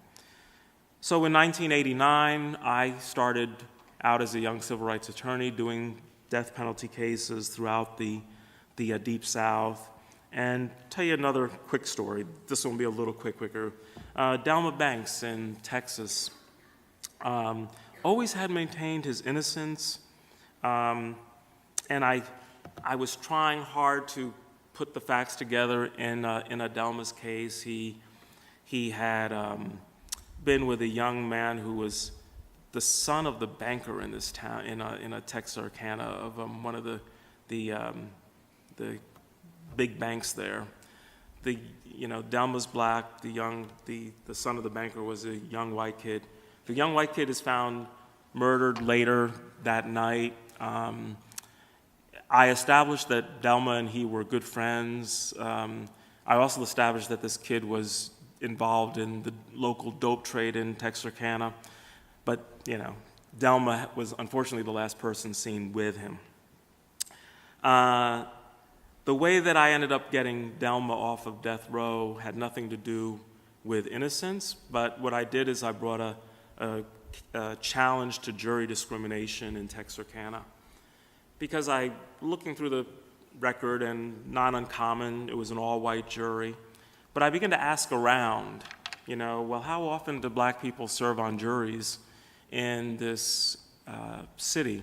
So in 1989, I started out as a young civil rights attorney doing death penalty cases throughout the Deep South. And tell you another quick story. This one will be a little quicker. Delma Banks in Texas always had maintained his innocence, and I was trying hard to put the facts together in a Delma's case. He had been with a young man who was the son of the banker in this town, in a Texarkana, of one of the big banks there. Delma's black. The son of the banker was a young white kid. The young white kid is found murdered later that night. I established that Delma and he were good friends. I also established that this kid was involved in the local dope trade in Texarkana. But, Delma was unfortunately the last person seen with him. The way that I ended up getting Delma off of death row had nothing to do with innocence, but what I did is I brought a challenge to jury discrimination in Texarkana. Because looking through the record, and not uncommon, it was an all-white jury, but I began to ask around, well, how often do black people serve on juries in this city?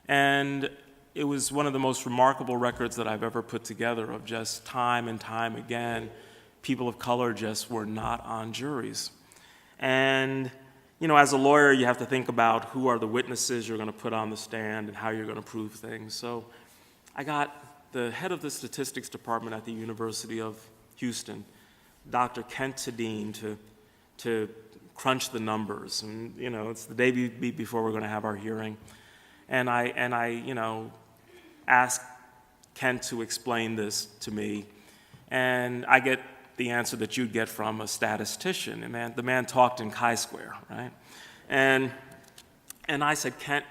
And it was one of the most remarkable records that I've ever put together of just time and time again, people of color just were not on juries. And as a lawyer, you have to think about who are the witnesses you're going to put on the stand and how you're going to prove things. So I got the head of the statistics department at the University of Houston, Dr. Kent Tadine, to crunch the numbers. And, it's the day before we're going to have our hearing. And I asked Kent to explain this to me. And I get the answer that you'd get from a statistician. And the man talked in chi-square, right? And I said, Kent,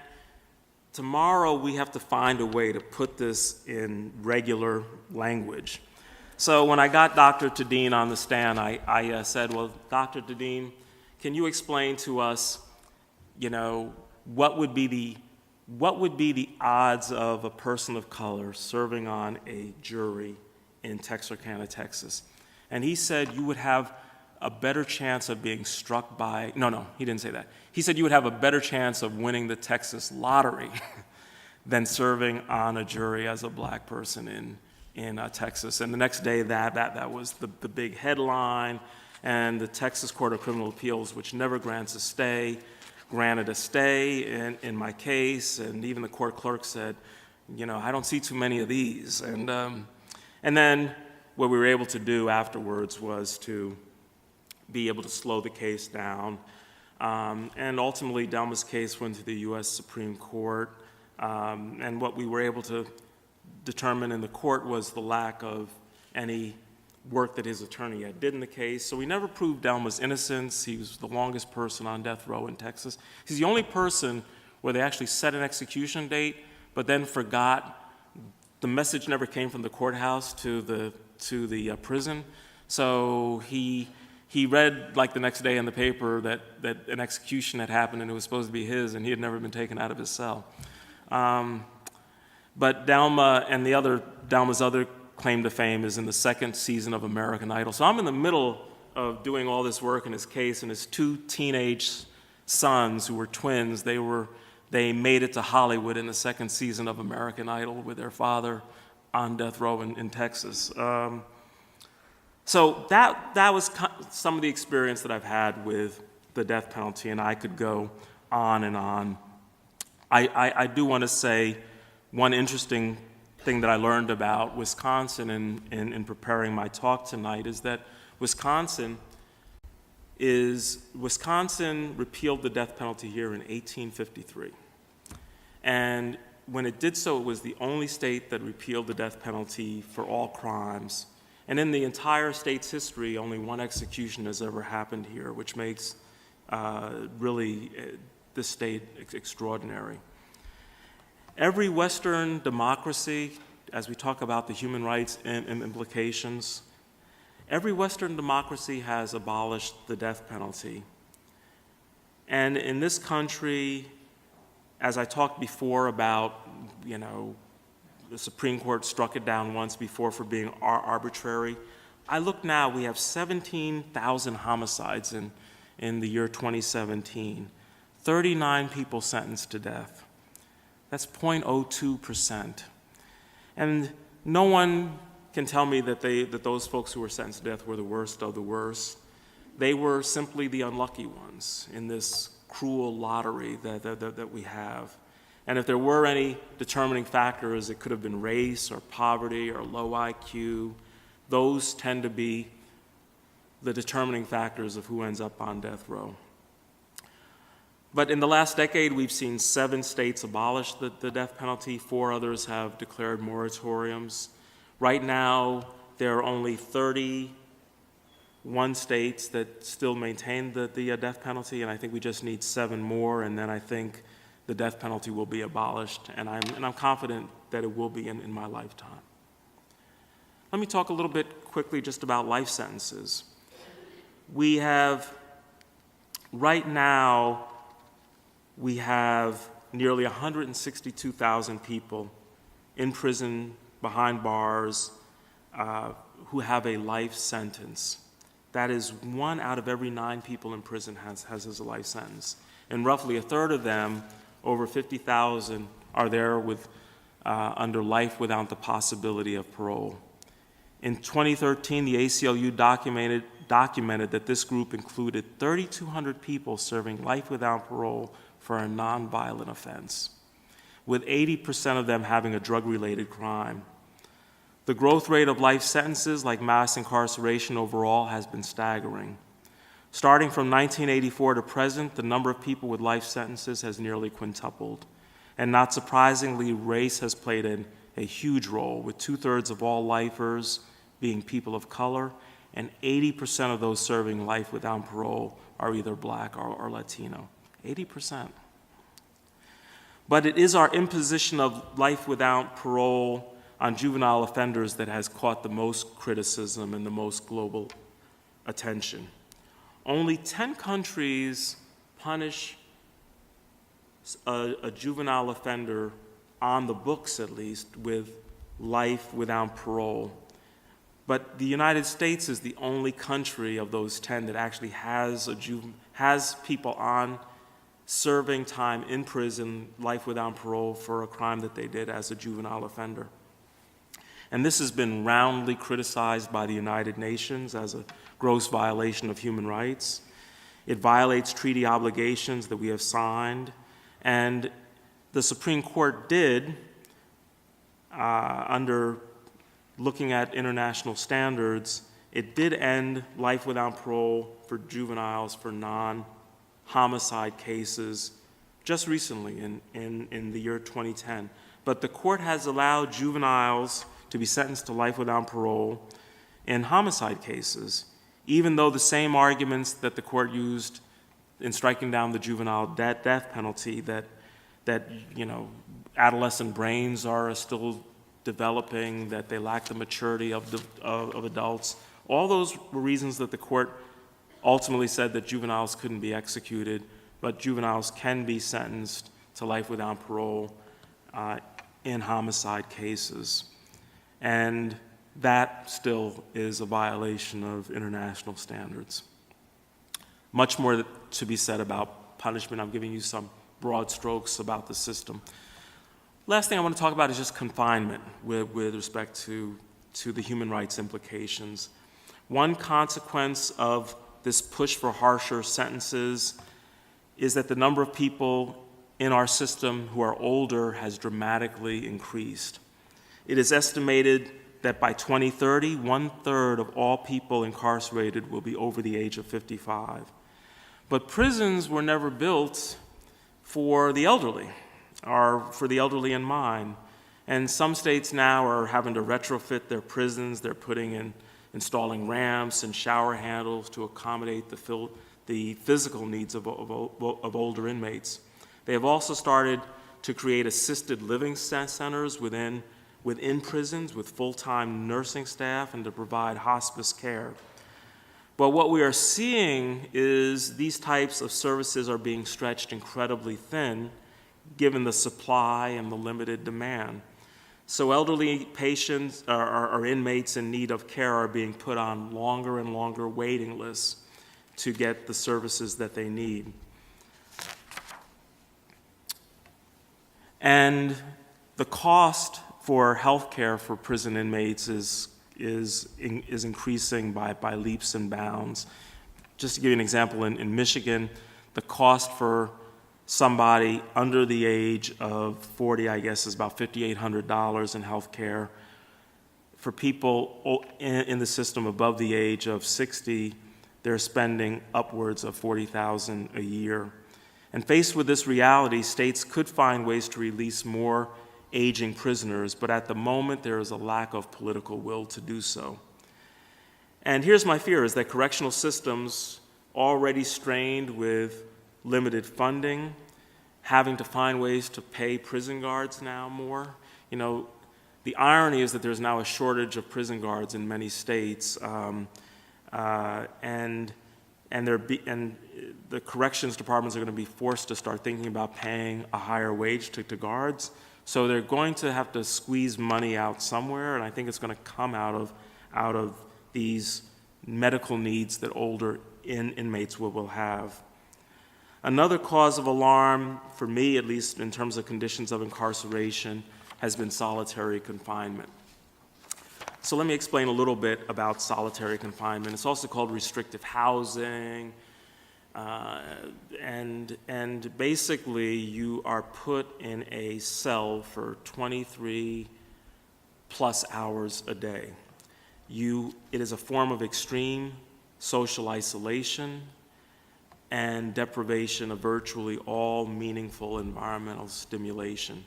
tomorrow we have to find a way to put this in regular language. So when I got Dr. Tadine on the stand, I said, well, Dr. Tadine, can you explain to us, what would be the odds of a person of color serving on a jury in Texarkana, Texas? And he said you would have a better chance of being struck by, no, he didn't say that. He said you would have a better chance of winning the Texas lottery than serving on a jury as a black person in Texas. And the next day that was the big headline, and the Texas Court of Criminal Appeals, which never grants a stay, granted a stay in my case, and even the court clerk said, I don't see too many of these. And then what we were able to do afterwards was to be able to slow the case down. And ultimately, Delma's case went to the U.S. Supreme Court. And what we were able to determine in the court was the lack of any work that his attorney had did in the case. So we never proved Delma's innocence. He was the longest person on death row in Texas. He's the only person where they actually set an execution date, but then forgot. The message never came from the courthouse to the prison. So he read like the next day in the paper that an execution had happened and it was supposed to be his, and he had never been taken out of his cell. But Delma and Delma's other claim to fame is in the second season of American Idol. So I'm in the middle of doing all this work in his case, and his two teenage sons, who were twins, they made it to Hollywood in the second season of American Idol with their father on death row in Texas. So that was some of the experience that I've had with the death penalty, and I could go on and on. I do want to say one interesting thing that I learned about Wisconsin in preparing my talk tonight is that Wisconsin is Wisconsin repealed the death penalty here in 1853. And when it did so, it was the only state that repealed the death penalty for all crimes. And in the entire state's history, only one execution has ever happened here, which makes really this state extraordinary. Every Western democracy, as we talk about the human rights implications, every Western democracy has abolished the death penalty. And in this country, as I talked before about, the Supreme Court struck it down once before for being arbitrary, I look now, we have 17,000 homicides in the year 2017, 39 people sentenced to death. That's 0.02%. And no one can tell me that those folks who were sentenced to death were the worst of the worst. They were simply the unlucky ones in this cruel lottery that we have. And if there were any determining factors, it could have been race or poverty or low IQ. Those tend to be the determining factors of who ends up on death row. But in the last decade, we've seen 7 states abolish the death penalty. 4 others have declared moratoriums. Right now, there are only 31 states that still maintain the death penalty, and I think we just need 7 more, and then I think the death penalty will be abolished, and I'm confident that it will be in my lifetime. Let me talk a little bit quickly just about life sentences. Right now, we have nearly 162,000 people in prison behind bars who have a life sentence. That is 1 out of every 9 people in prison has a life sentence. And roughly a third of them, over 50,000, are there under life without the possibility of parole. In 2013, the ACLU documented that this group included 3,200 people serving life without parole for a nonviolent offense, with 80% of them having a drug-related crime. The growth rate of life sentences, like mass incarceration overall, has been staggering. Starting from 1984 to present, the number of people with life sentences has nearly quintupled. And not surprisingly, race has played a huge role, with 2/3 of all lifers being people of color, and 80% of those serving life without parole are either Black or Latino. 80%. But it is our imposition of life without parole on juvenile offenders that has caught the most criticism and the most global attention. Only 10 countries punish a juvenile offender, on the books at least, with life without parole. But the United States is the only country of those 10 that actually has people on serving time in prison, life without parole, for a crime that they did as a juvenile offender. And this has been roundly criticized by the United Nations as a gross violation of human rights. It violates treaty obligations that we have signed. And the Supreme Court did, under looking at international standards, it did end life without parole for juveniles for non-homicide cases just recently in the year 2010. But the court has allowed juveniles to be sentenced to life without parole in homicide cases, even though the same arguments that the court used in striking down the juvenile death penalty, that adolescent brains are still developing, that they lack the maturity of adults. All those were reasons that the court ultimately said that juveniles couldn't be executed, but juveniles can be sentenced to life without parole in homicide cases. And that still is a violation of international standards. Much more to be said about punishment. I'm giving you some broad strokes about the system. Last thing I want to talk about is just confinement with respect to the human rights implications. One consequence of this push for harsher sentences is that the number of people in our system who are older has dramatically increased. It is estimated that by 2030, 1/3 of all people incarcerated will be over the age of 55. But prisons were never built for the elderly, or for the elderly in mind. And some states now are having to retrofit their prisons. They're installing ramps and shower handles to accommodate the physical needs of older inmates. They have also started to create assisted living centers within prisons with full-time nursing staff and to provide hospice care. But what we are seeing is these types of services are being stretched incredibly thin given the supply and the limited demand. So elderly patients or inmates in need of care are being put on longer and longer waiting lists to get the services that they need. And the cost for health care for prison inmates is increasing by leaps and bounds. Just to give you an example, in Michigan, the cost for somebody under the age of 40, I guess, is about $5,800 in health care. For people in the system above the age of 60, they're spending upwards of $40,000 a year. And faced with this reality, states could find ways to release more aging prisoners, but at the moment there is a lack of political will to do so. And here's my fear, is that correctional systems already strained with limited funding, having to find ways to pay prison guards now more. You know, the irony is that there's now a shortage of prison guards in many states, and the corrections departments are going to be forced to start thinking about paying a higher wage to guards. So they're going to have to squeeze money out somewhere, and I think it's going to come out of these medical needs that older inmates will have. Another cause of alarm, for me at least in terms of conditions of incarceration, has been solitary confinement. So let me explain a little bit about solitary confinement. It's also called restrictive housing, and basically you are put in a cell for 23 plus hours a day. It is a form of extreme social isolation and deprivation of virtually all meaningful environmental stimulation.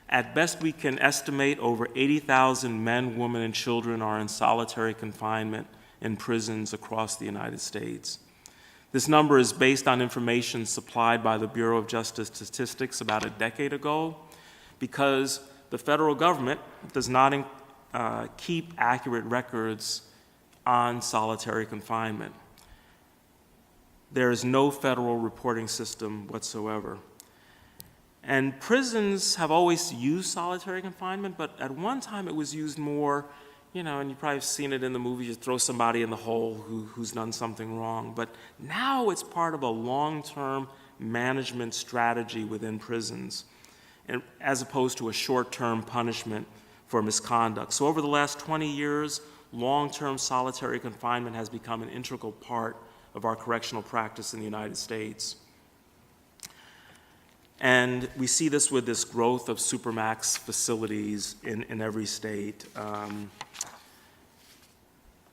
At best, we can estimate over 80,000 men, women, and children are in solitary confinement in prisons across the United States. This number is based on information supplied by the Bureau of Justice Statistics about a decade ago, because the federal government does not keep accurate records on solitary confinement. There is no federal reporting system whatsoever. And prisons have always used solitary confinement, but at one time it was used more, and you've probably seen it in the movie, you throw somebody in the hole who's done something wrong. But now it's part of a long-term management strategy within prisons, and as opposed to a short-term punishment for misconduct. So over the last 20 years, long-term solitary confinement has become an integral part of our correctional practice in the United States. And we see this with this growth of supermax facilities in every state.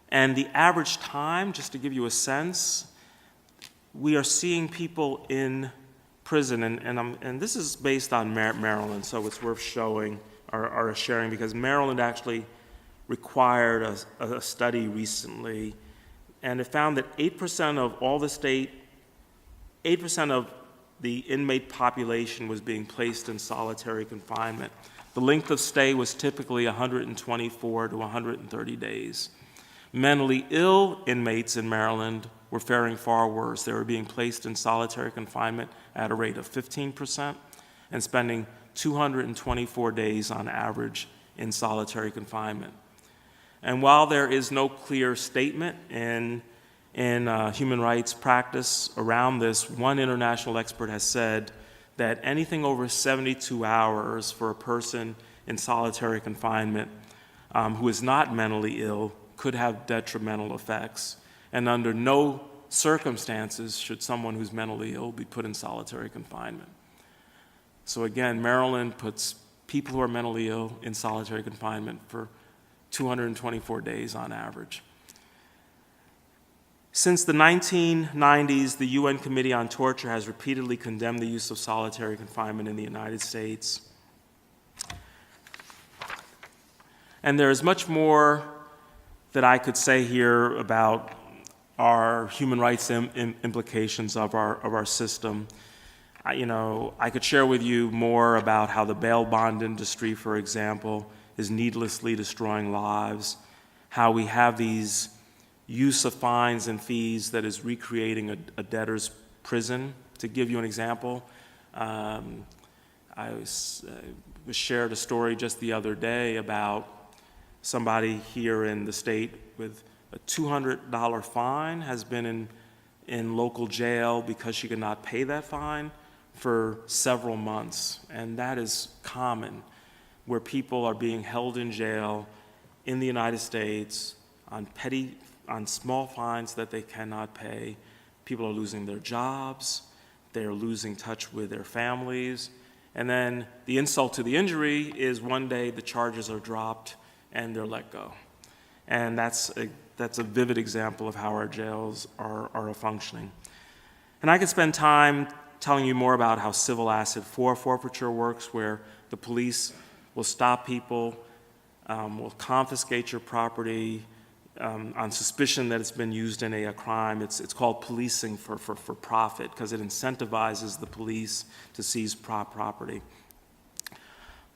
And the average time, just to give you a sense, we are seeing people in prison, and this is based on Maryland, so it's worth showing or sharing, because Maryland actually required a study recently, and it found that 8% of the inmate population was being placed in solitary confinement. The length of stay was typically 124 to 130 days. Mentally ill inmates in Maryland were faring far worse. They were being placed in solitary confinement at a rate of 15% and spending 224 days on average in solitary confinement. And while there is no clear statement in human rights practice around this, one international expert has said that anything over 72 hours for a person in solitary confinement who is not mentally ill could have detrimental effects. And under no circumstances should someone who's mentally ill be put in solitary confinement. So again, Maryland puts people who are mentally ill in solitary confinement for 224 days on average. Since the 1990s, the UN Committee on Torture has repeatedly condemned the use of solitary confinement in the United States. And there is much more that I could say here about our human rights implications of our system. I could share with you more about how the bail bond industry, for example, is needlessly destroying lives, how we have these use of fines and fees that is recreating a debtor's prison. To give you an example, I was shared a story just the other day about somebody here in the state with a $200 fine has been in local jail because she could not pay that fine for several months. And that is common, where people are being held in jail in the United States on small fines that they cannot pay. People are losing their jobs, they're losing touch with their families, and then the insult to the injury is one day the charges are dropped and they're let go. And that's a vivid example of how our jails are functioning. And I could spend time telling you more about how civil asset forfeiture works, where the police will stop people, will confiscate your property on suspicion that it's been used in a crime. It's called policing for profit, because it incentivizes the police to seize property.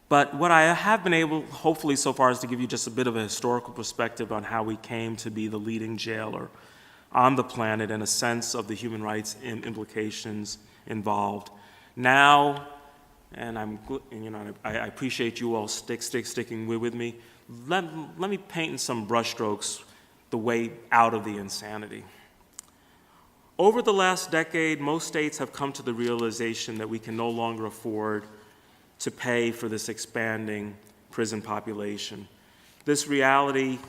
But what I have been able, hopefully so far, is to give you just a bit of a historical perspective on how we came to be the leading jailer on the planet and a sense of the human rights implications involved. Now, and I appreciate you all sticking with me. Let me paint in some brushstrokes the way out of the insanity. Over the last decade, most states have come to the realization that we can no longer afford to pay for this expanding prison population. This reality,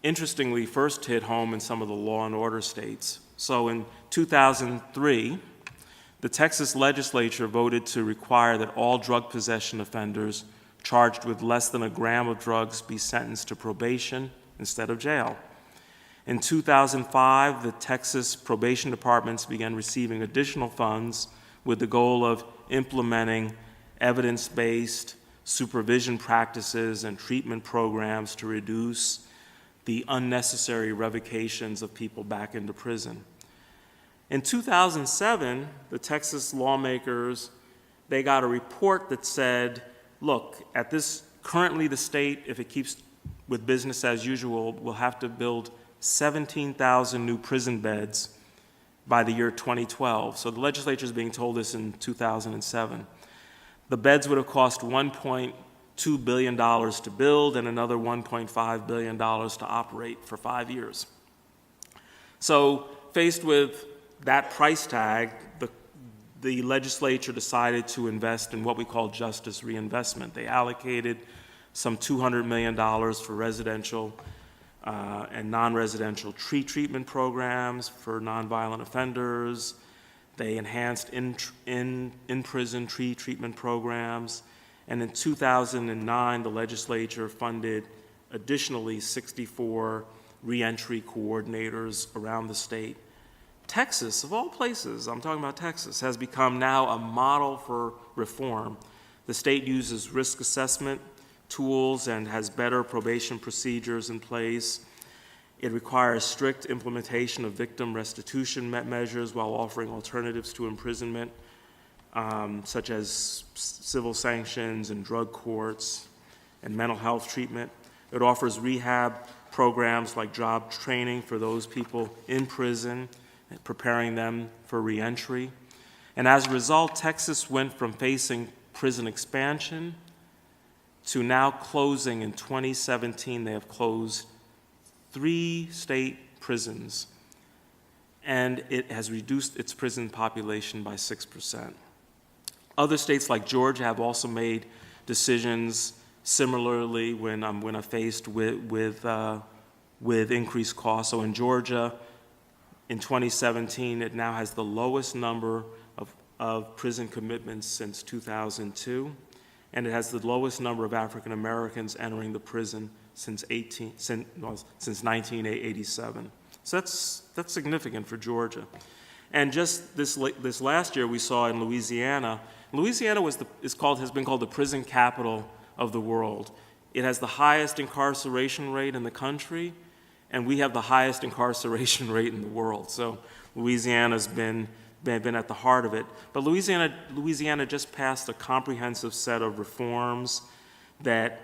interestingly, first hit home in some of the law and order states. So in 2003, the Texas legislature voted to require that all drug possession offenders charged with less than a gram of drugs be sentenced to probation instead of jail. In 2005, the Texas probation departments began receiving additional funds with the goal of implementing evidence-based supervision practices and treatment programs to reduce the unnecessary revocations of people back into prison. In 2007, the Texas lawmakers, they got a report that said, look, currently the state, if it keeps with business as usual, will have to build 17,000 new prison beds by the year 2012. So the legislature is being told this in 2007. The beds would have cost $1.2 billion to build and another $1.5 billion to operate for 5 years. So faced with that price tag, the legislature decided to invest in what we call justice reinvestment. They allocated some $200 million for residential and non-residential treatment programs for nonviolent offenders. They enhanced in-prison treatment programs. And in 2009, the legislature funded additionally 64 reentry coordinators around the state. Texas, of all places, I'm talking about Texas, has become now a model for reform. The state uses risk assessment tools and has better probation procedures in place. It requires strict implementation of victim restitution measures while offering alternatives to imprisonment, such as civil sanctions and drug courts and mental health treatment. It offers rehab programs like job training for those people in prison, preparing them for reentry. And as a result, Texas went from facing prison expansion to now closing in 2017. They have closed 3 state prisons, and it has reduced its prison population by 6%. Other states like Georgia have also made decisions similarly when faced with increased costs. So in Georgia, in 2017, it now has the lowest number of prison commitments since 2002. and it has the lowest number of African Americans entering the prison since 1987. So that's significant for Georgia. And just this last year, we saw in Louisiana. Louisiana has been called the prison capital of the world. It has the highest incarceration rate in the country, and we have the highest incarceration rate in the world. So Louisiana's been at the heart of it. But Louisiana just passed a comprehensive set of reforms that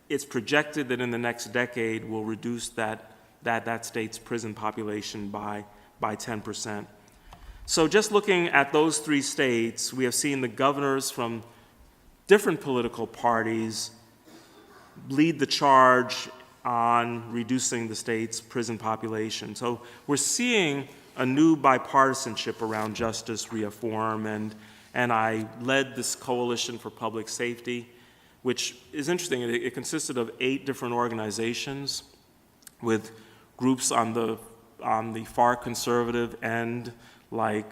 it's projected that in the next decade will reduce that state's prison population by 10%. So just looking at those 3 states, we have seen the governors from different political parties lead the charge on reducing the state's prison population. So we're seeing a new bipartisanship around justice reform, and I led this Coalition for Public Safety, which is interesting. It consisted of 8 different organizations with groups on the far conservative end, like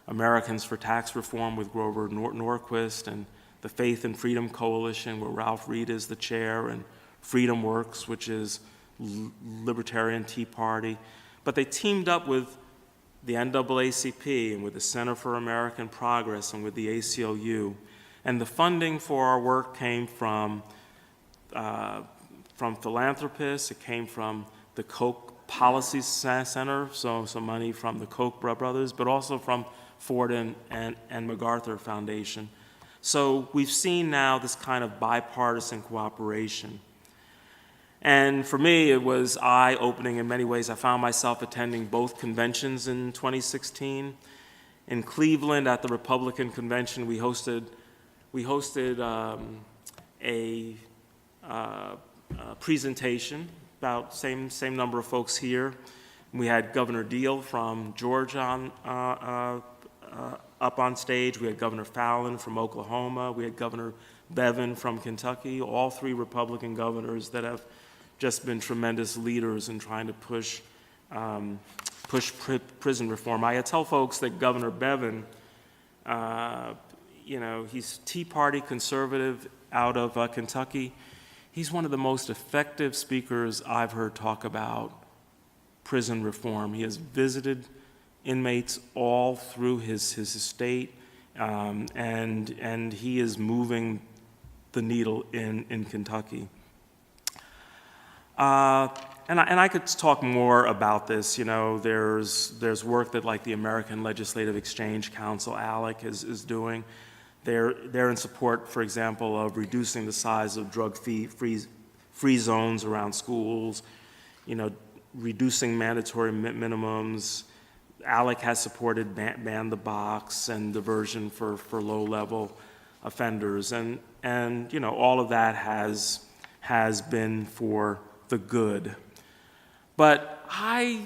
Americans for Tax Reform with Grover Norquist, and the Faith and Freedom Coalition, where Ralph Reed is the chair, and Freedom Works, which is Libertarian Tea Party. But they teamed up with the NAACP and with the Center for American Progress and with the ACLU. And the funding for our work came from philanthropists. It came from the Koch Policy Center, so some money from the Koch brothers, but also from Ford and MacArthur Foundation. So we've seen now this kind of bipartisan cooperation. And for me, it was eye-opening in many ways. I found myself attending both conventions in 2016. In Cleveland at the Republican Convention, we hosted a presentation, about same number of folks here. We had Governor Deal from Georgia up on stage. We had Governor Fallin from Oklahoma. We had Governor Bevin from Kentucky, all 3 Republican governors that have just been tremendous leaders in trying to push prison reform. I tell folks that Governor Bevin, he's Tea Party conservative out of Kentucky. He's one of the most effective speakers I've heard talk about prison reform. He has visited inmates all through his state, and he is moving the needle in Kentucky. And I could talk more about this. There's work that like the American Legislative Exchange Council, ALEC, is doing. They're in support, for example, of reducing the size of drug-free zones around schools, reducing mandatory minimums. ALEC has supported ban the box and diversion for low-level offenders, and all of that has been for the good. But I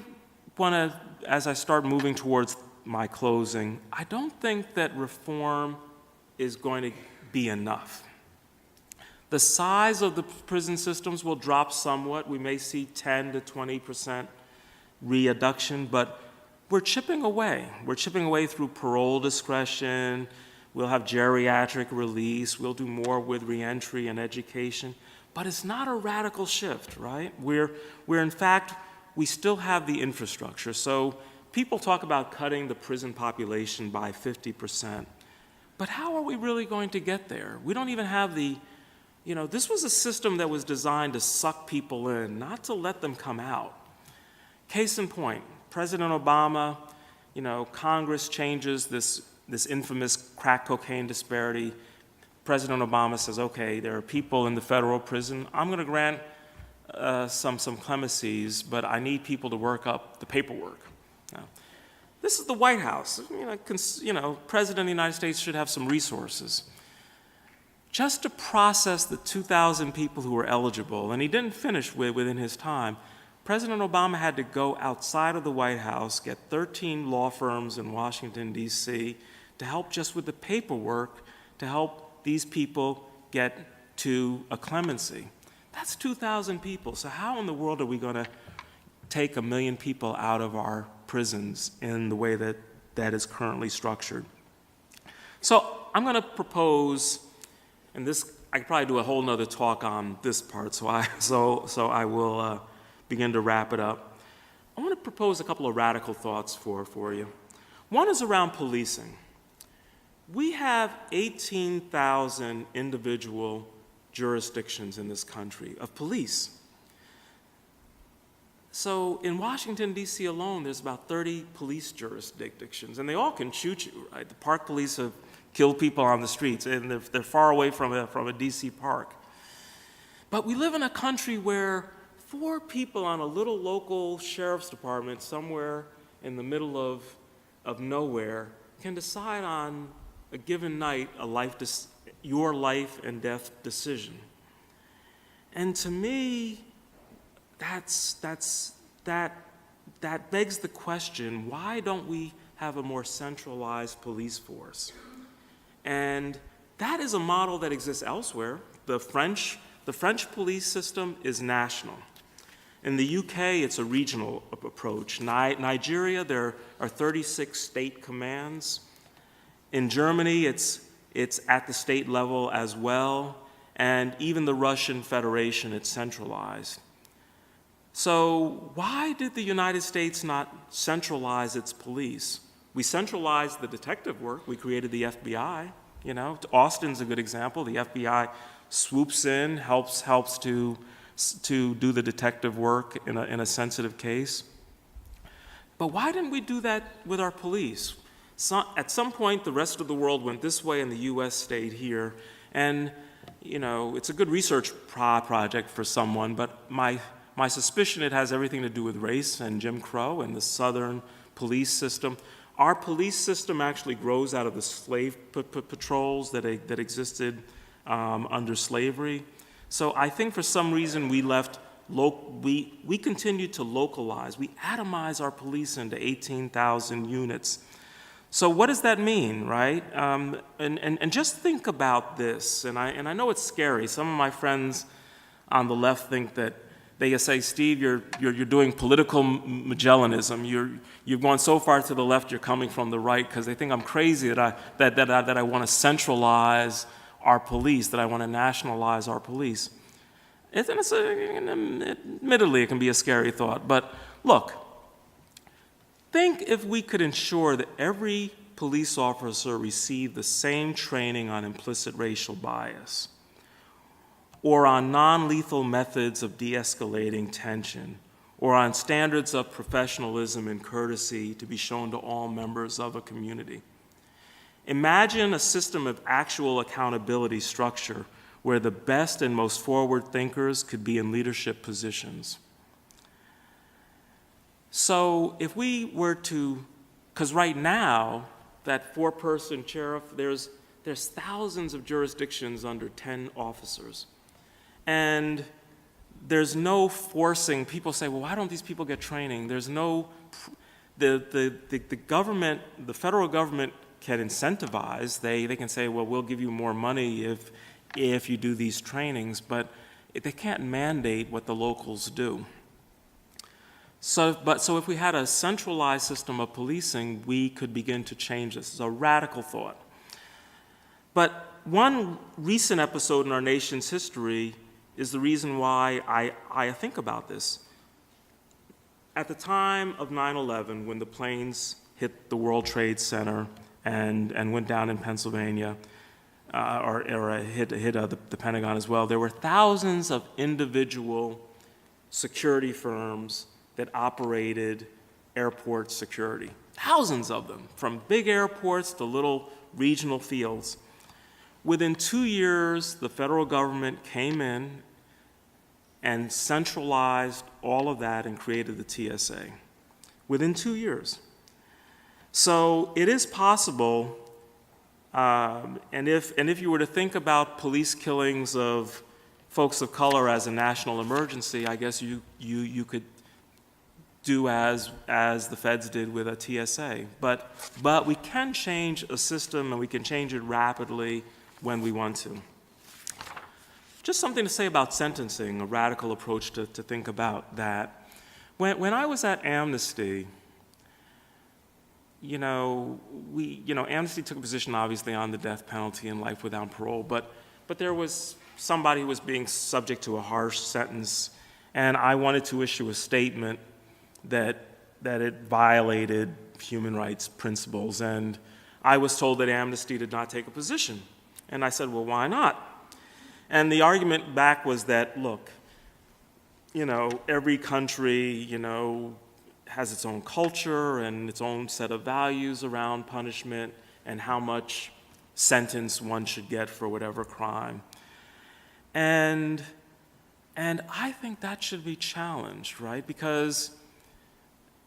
want to, as I start moving towards my closing, I don't think that reform is going to be enough. The size of the prison systems will drop somewhat. We may see 10 to 20% reduction, but we're chipping away. We're chipping away through parole discretion. We'll have geriatric release. We'll do more with reentry and education. But it's not a radical shift, right? We're in fact, we still have the infrastructure. So people talk about cutting the prison population by 50%. But how are we really going to get there? We don't even have this was a system that was designed to suck people in, not to let them come out. Case in point, President Obama, Congress changes this infamous crack cocaine disparity. President Obama says, okay, there are people in the federal prison. I'm going to grant some clemencies, but I need people to work up the paperwork. Now, this is the White House. President of the United States should have some resources. Just to process the 2,000 people who were eligible, and he didn't finish within his time, President Obama had to go outside of the White House, get 13 law firms in Washington, D.C., to help just with the paperwork, to help these people get to a clemency. That's 2,000 people. So how in the world are we going to take 1 million people out of our prisons in the way that is currently structured? So I'm going to propose, and this, I could probably do a whole nother talk on this part, so I will begin to wrap it up. I want to propose a couple of radical thoughts for you. One is around policing. We have 18,000 individual jurisdictions in this country of police. So in Washington, D.C. alone, there's about 30 police jurisdictions, and they all can shoot you, right? The park police have killed people on the streets, and they're far away from a D.C. park. But we live in a country where 4 people on a little local sheriff's department somewhere in the middle of nowhere can decide on a given night your life and death decision. And to me, that begs the question, why don't we have a more centralized police force? And that is a model that exists elsewhere. The French police system is national. In the UK, it's a regional approach. Nigeria, there are 36 state commands. In Germany, it's at the state level as well. And even the Russian Federation, it's centralized. So why did the United States not centralize its police? We centralized the detective work. We created the FBI. Austin's a good example. The FBI swoops in, helps to do the detective work in a sensitive case. But why didn't we do that with our police? At some point, the rest of the world went this way and the U.S. stayed here. And, it's a good research project for someone, but my suspicion it has everything to do with race and Jim Crow and the Southern police system. Our police system actually grows out of the slave patrols that existed under slavery. So I think for some reason we continued to localize. We atomize our police into 18,000 units. So what does that mean, right? And just think about this. And I know it's scary. Some of my friends on the left think that they say, Steve, you're doing political Magellanism. You've gone so far to the left, you're coming from the right, because they think I'm crazy that I want to centralize our police, that I want to nationalize our police. Admittedly, it can be a scary thought, but look, think if we could ensure that every police officer received the same training on implicit racial bias, or on non-lethal methods of de-escalating tension, or on standards of professionalism and courtesy to be shown to all members of a community. Imagine a system of actual accountability structure where the best and most forward thinkers could be in leadership positions. So if we were to, because right now, that 4-person sheriff, there's thousands of jurisdictions under 10 officers. And there's no forcing. People say, well, why don't these people get training? There's no, the government, the federal government can incentivize. They can say, well, we'll give you more money if you do these trainings, but they can't mandate what the locals do. So if we had a centralized system of policing, we could begin to change this. It's a radical thought. But one recent episode in our nation's history is the reason why I think about this. At the time of 9/11, when the planes hit the World Trade Center and went down in Pennsylvania, or hit the Pentagon as well, there were thousands of individual security firms that operated airport security. Thousands of them, from big airports to little regional fields. Within 2 years, the federal government came in and centralized all of that and created the TSA. Within 2 years. So it is possible, and if you were to think about police killings of folks of color as a national emergency, I guess you could do as the feds did with a TSA. But we can change a system, and we can change it rapidly when we want to. Just something to say about sentencing, a radical approach to think about that. When I was at Amnesty, Amnesty took a position, obviously, on the death penalty and life without parole, but there was somebody who was being subject to a harsh sentence, and I wanted to issue a statement that it violated human rights principles, and I was told that Amnesty did not take a position. And I said, well, why not? And the argument back was that, look, every country, has its own culture and its own set of values around punishment and how much sentence one should get for whatever crime. And I think that should be challenged, right? Because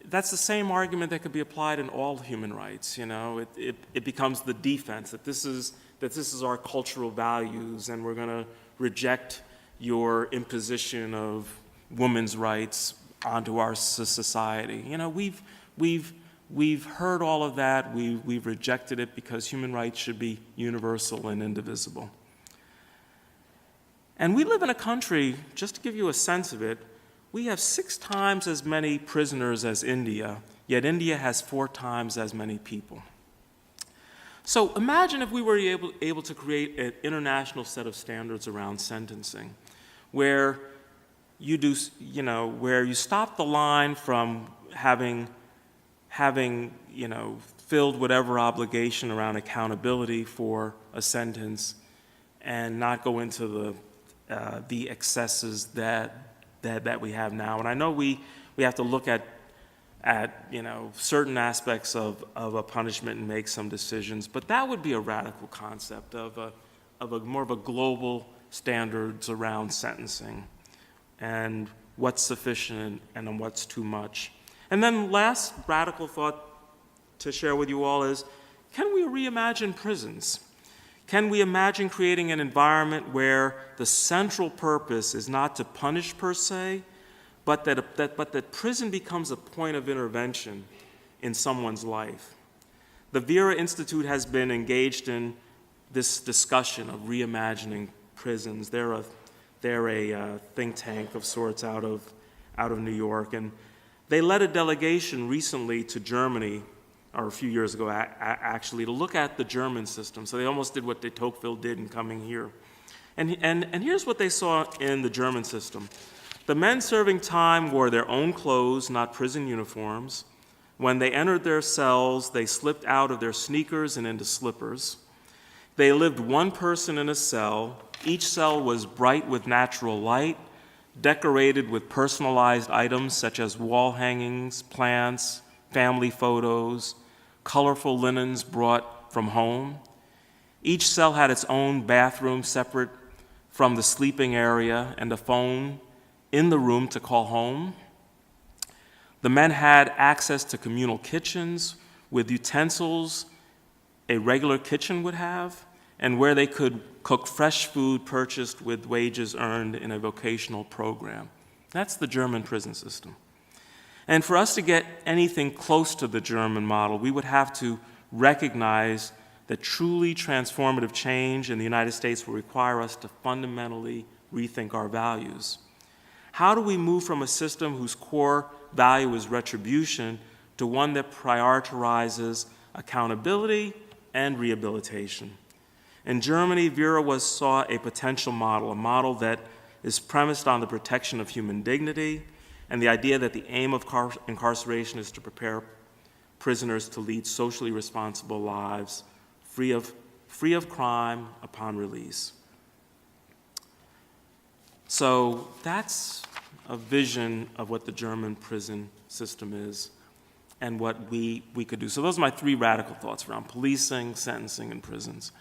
that's the same argument that could be applied in all human rights. It becomes the defense that this is our cultural values, and we're going to reject your imposition of women's rights onto our society. We've heard all of that. We've rejected it because human rights should be universal and indivisible. And we live in a country, just to give you a sense of it, we have 6 times as many prisoners as India, yet India has 4 times as many people. So imagine if we were able to create an international set of standards around sentencing, where you stop the line from having filled whatever obligation around accountability for a sentence, and not go into the excesses that we have now. And I know we have to look at certain aspects of a punishment and make some decisions, but that would be a radical concept of more of a global standards around sentencing and what's sufficient and what's too much. And then last radical thought to share with you all is, can we reimagine prisons? Can we imagine creating an environment where the central purpose is not to punish per se, but that prison becomes a point of intervention in someone's life? The Vera Institute has been engaged in this discussion of reimagining prisons. They're a think tank of sorts out of New York, and they led a delegation recently to Germany, or a few years ago actually, to look at the German system. So they almost did what Tocqueville did in coming here. And here's what they saw in the German system. The men serving time wore their own clothes, not prison uniforms. When they entered their cells, they slipped out of their sneakers and into slippers. They lived one person in a cell. Each cell was bright with natural light, decorated with personalized items such as wall hangings, plants, family photos, colorful linens brought from home. Each cell had its own bathroom separate from the sleeping area and a phone in the room to call home. The men had access to communal kitchens with utensils a regular kitchen would have, and where they could cook fresh food purchased with wages earned in a vocational program. That's the German prison system. And for us to get anything close to the German model, we would have to recognize that truly transformative change in the United States will require us to fundamentally rethink our values. How do we move from a system whose core value is retribution to one that prioritizes accountability and rehabilitation? In Germany, Vera saw a potential model, a model that is premised on the protection of human dignity and the idea that the aim of incarceration is to prepare prisoners to lead socially responsible lives free of crime upon release. So that's a vision of what the German prison system is and what we could do. So those are my 3 radical thoughts around policing, sentencing, and prisons.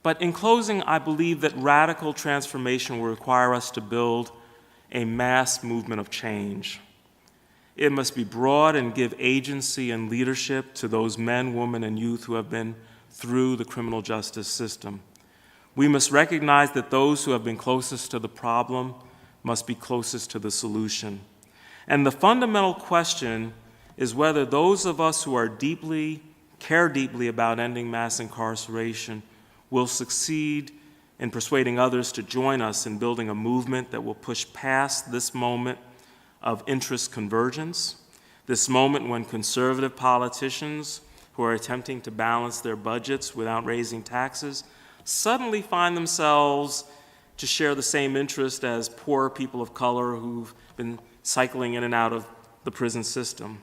But in closing, I believe that radical transformation will require us to build a mass movement of change. It must be broad and give agency and leadership to those men, women, and youth who have been through the criminal justice system. We must recognize that those who have been closest to the problem must be closest to the solution. And the fundamental question is whether those of us who care deeply about ending mass incarceration will succeed in persuading others to join us in building a movement that will push past this moment of interest convergence, This moment when conservative politicians who are attempting to balance their budgets without raising taxes suddenly find themselves to share the same interest as poor people of color who've been cycling in and out of the prison system.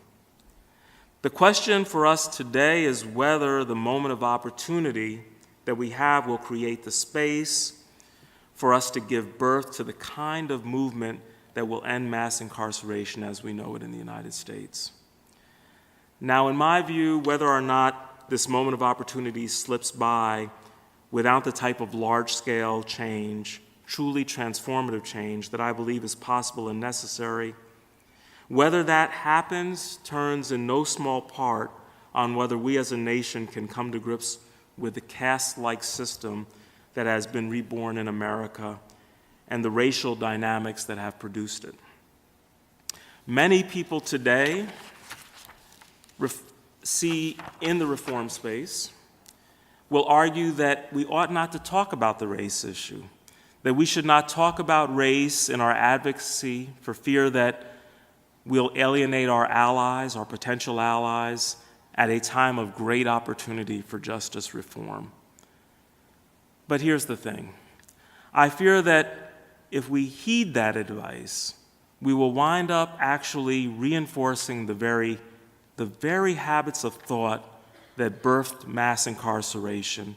The question for us today is whether the moment of opportunity that we have will create the space for us to give birth to the kind of movement that will end mass incarceration as we know it in the United States. Now, in my view, whether or not this moment of opportunity slips by without the type of large-scale change, truly transformative change that I believe is possible and necessary, whether that happens turns in no small part on whether we as a nation can come to grips with the caste-like system that has been reborn in America and the racial dynamics that have produced it. Many people today see in the reform space will argue that we ought not to talk about the race issue, that we should not talk about race in our advocacy for fear that we'll alienate our allies, our potential allies, at a time of great opportunity for justice reform. But here's the thing. I fear that if we heed that advice, we will wind up actually reinforcing the very habits of thought that birthed mass incarceration,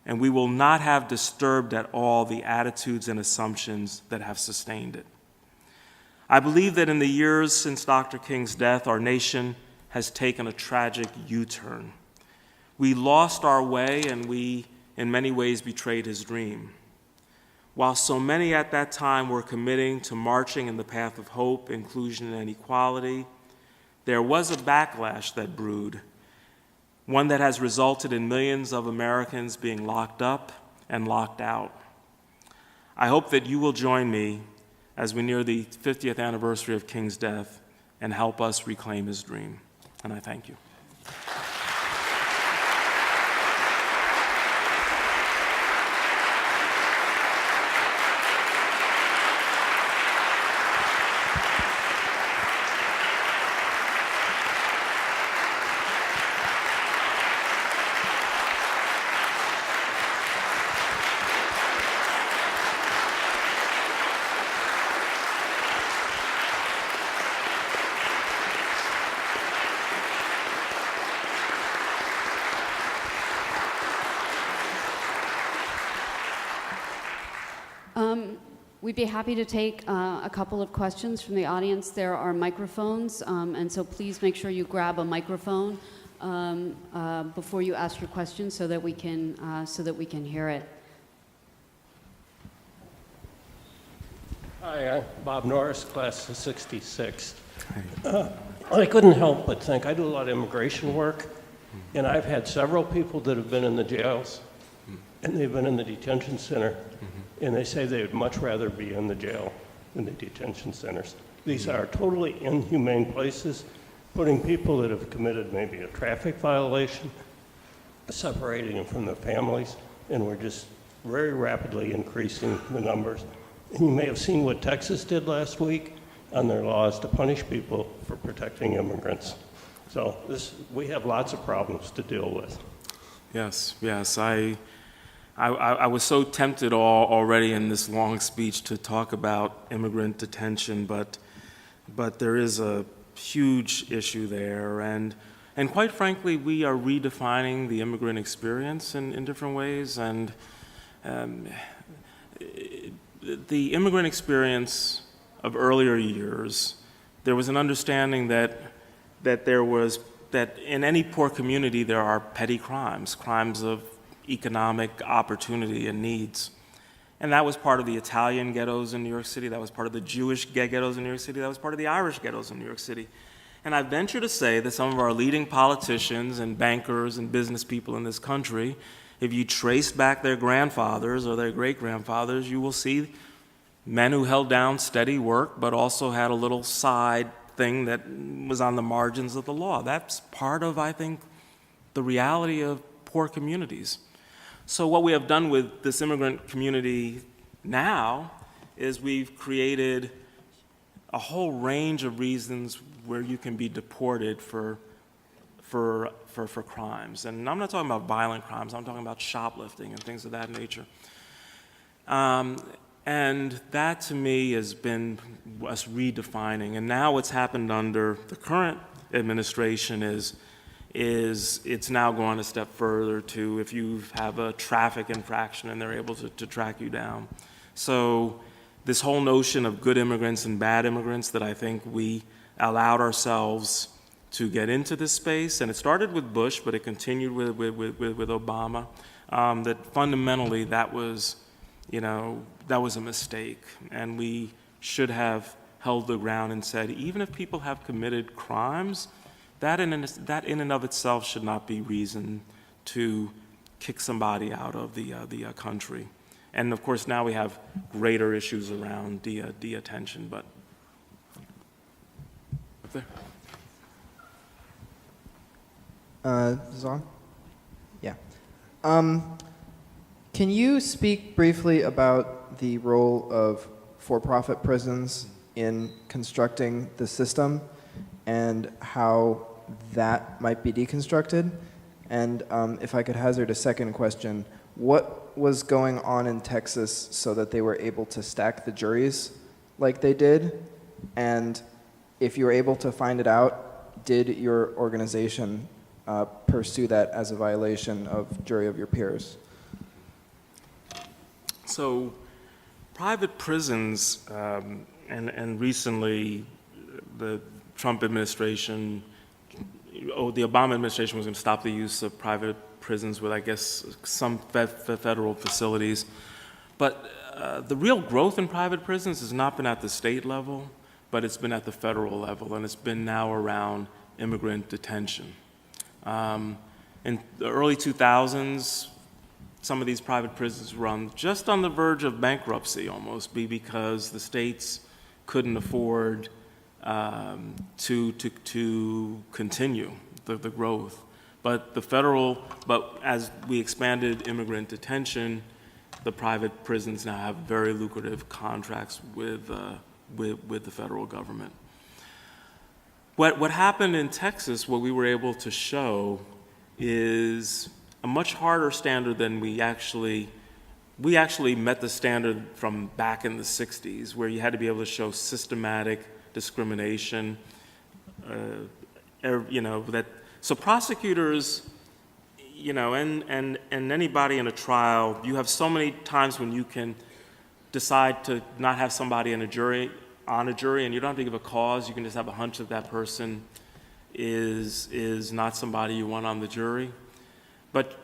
and we will not have disturbed at all the attitudes and assumptions that have sustained it. I believe that in the years since Dr. King's death, our nation has taken a tragic U-turn. We lost our way, and we, in many ways, betrayed his dream. While so many at that time were committing to marching in the path of hope, inclusion, and equality, there was a backlash that brewed, one that has resulted in millions of Americans being locked up and locked out. I hope that you will join me as we near the 50th anniversary of King's death and help us reclaim his dream. And I thank you. We'd be happy to take a couple of questions from the audience. There are microphones, and so please make sure you grab a microphone before you ask your question so that we can hear it. Hi, I'm Bob Norris, class of '66. I couldn't help but think, I do a lot of immigration work, and I've had several people that have been in the jails, and they've been in the detention center, and they say they would much rather be in the jail than the detention centers. These are totally inhumane places, putting people that have committed maybe a traffic violation, separating them from their families, and we're just very rapidly increasing the numbers. And you may have seen what Texas did last week on their laws to punish people for protecting immigrants. So we have lots of problems to deal with. Yes. I was so tempted already in this long speech to talk about immigrant detention, but there is a huge issue there, and quite frankly, we are redefining the immigrant experience in different ways, and the immigrant experience of earlier years, there was an understanding that in any poor community there are petty crimes of economic opportunity and needs. And that was part of the Italian ghettos in New York City, that was part of the Jewish ghettos in New York City, that was part of the Irish ghettos in New York City. And I venture to say that some of our leading politicians and bankers and business people in this country, if you trace back their grandfathers or their great-grandfathers, you will see men who held down steady work but also had a little side thing that was on the margins of the law. That's part of, I think, the reality of poor communities. So what we have done with this immigrant community now is we've created a whole range of reasons where you can be deported for crimes. And I'm not talking about violent crimes, I'm talking about shoplifting and things of that nature. And that to me has been us redefining. And now what's happened under the current administration is it's now gone a step further to if you have a traffic infraction and they're able to track you down. So this whole notion of good immigrants and bad immigrants that I think we allowed ourselves to get into this space, and it started with Bush, but it continued with Obama, that fundamentally that was a mistake, and we should have held the ground and said, even if people have committed crimes, that in and of itself should not be reason to kick somebody out of the country. And of course, now we have greater issues around detention, but up there. Is this on? Yeah. Can you speak briefly about the role of for-profit prisons in constructing the system and how that might be deconstructed? And if I could hazard a second question, what was going on in Texas so that they were able to stack the juries like they did? And if you were able to find it out, did your organization pursue that as a violation of jury of your peers? So private prisons, and recently the Trump administration, the Obama administration was going to stop the use of private prisons with, I guess, some federal facilities. But the real growth in private prisons has not been at the state level, but it's been at the federal level, and it's been now around immigrant detention. In the early 2000s, some of these private prisons were just on the verge of bankruptcy almost, because the states couldn't afford to continue the growth. But as we expanded immigrant detention, the private prisons now have very lucrative contracts with the federal government. What happened in Texas, what we were able to show, is a much harder standard than we actually met the standard from back in the 60s, where you had to be able to show systematic discrimination, so prosecutors, and anybody in a trial, you have so many times when you can decide to not have somebody on a jury, and you don't have to give a cause. You can just have a hunch that that person is not somebody you want on the jury. But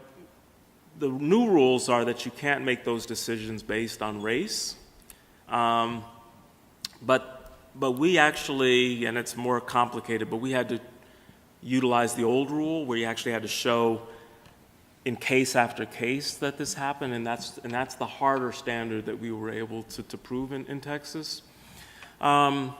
the new rules are that you can't make those decisions based on race. But we actually, and it's more complicated, but we had to utilize the old rule where you actually had to show in case after case that this happened, and that's the harder standard that we were able to prove in Texas. But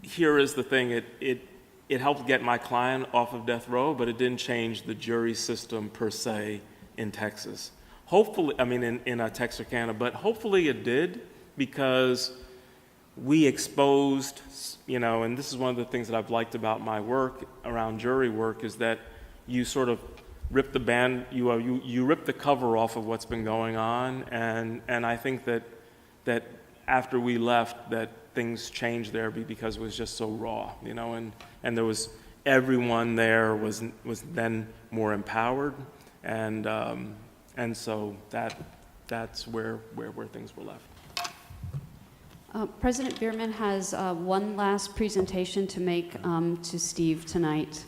here is the thing: it helped get my client off of death row, but it didn't change the jury system per se in Texas. Hopefully, in Texarkana, but hopefully it did, because we exposed, and this is one of the things that I've liked about my work around jury work, is that you sort of rip the you rip the cover off of what's been going on, and I think that after we left, that things changed there because it was just so raw, and there was, everyone there was then more empowered, and so that's where things were left. President Bierman has one last presentation to make to Steve tonight.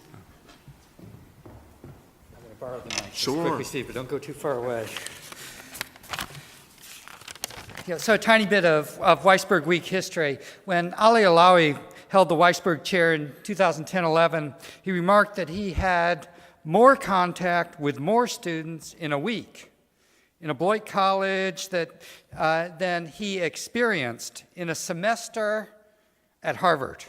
I'm going to borrow the mic. Sure. Just quickly, Steve, but don't go too far away. So a tiny bit of Weissberg Week history. When Ali Alawi held the Weissberg Chair in 2010-11, he remarked that he had more contact with more students in a week in a Beloit College than he experienced in a semester at Harvard.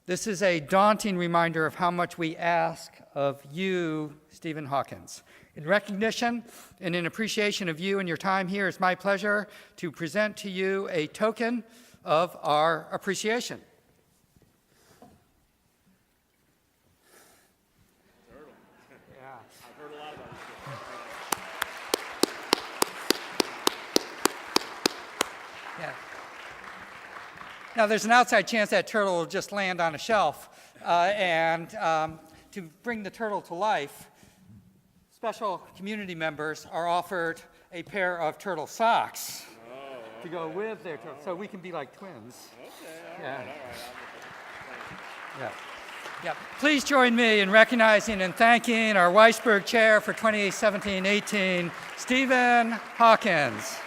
This is a daunting reminder of how much we ask of you, Stephen Hawkins. In recognition and in appreciation of you and your time here, it's my pleasure to present to you a token of our appreciation. Yeah. Now, there's an outside chance that turtle will just land on a shelf. To bring the turtle to life, special community members are offered a pair of turtle socks to go with their turtle, so we can be like twins. Okay, all right. Yeah. Yeah. Please join me in recognizing and thanking our Weissberg Chair for 2017-18, Stephen Hawkins.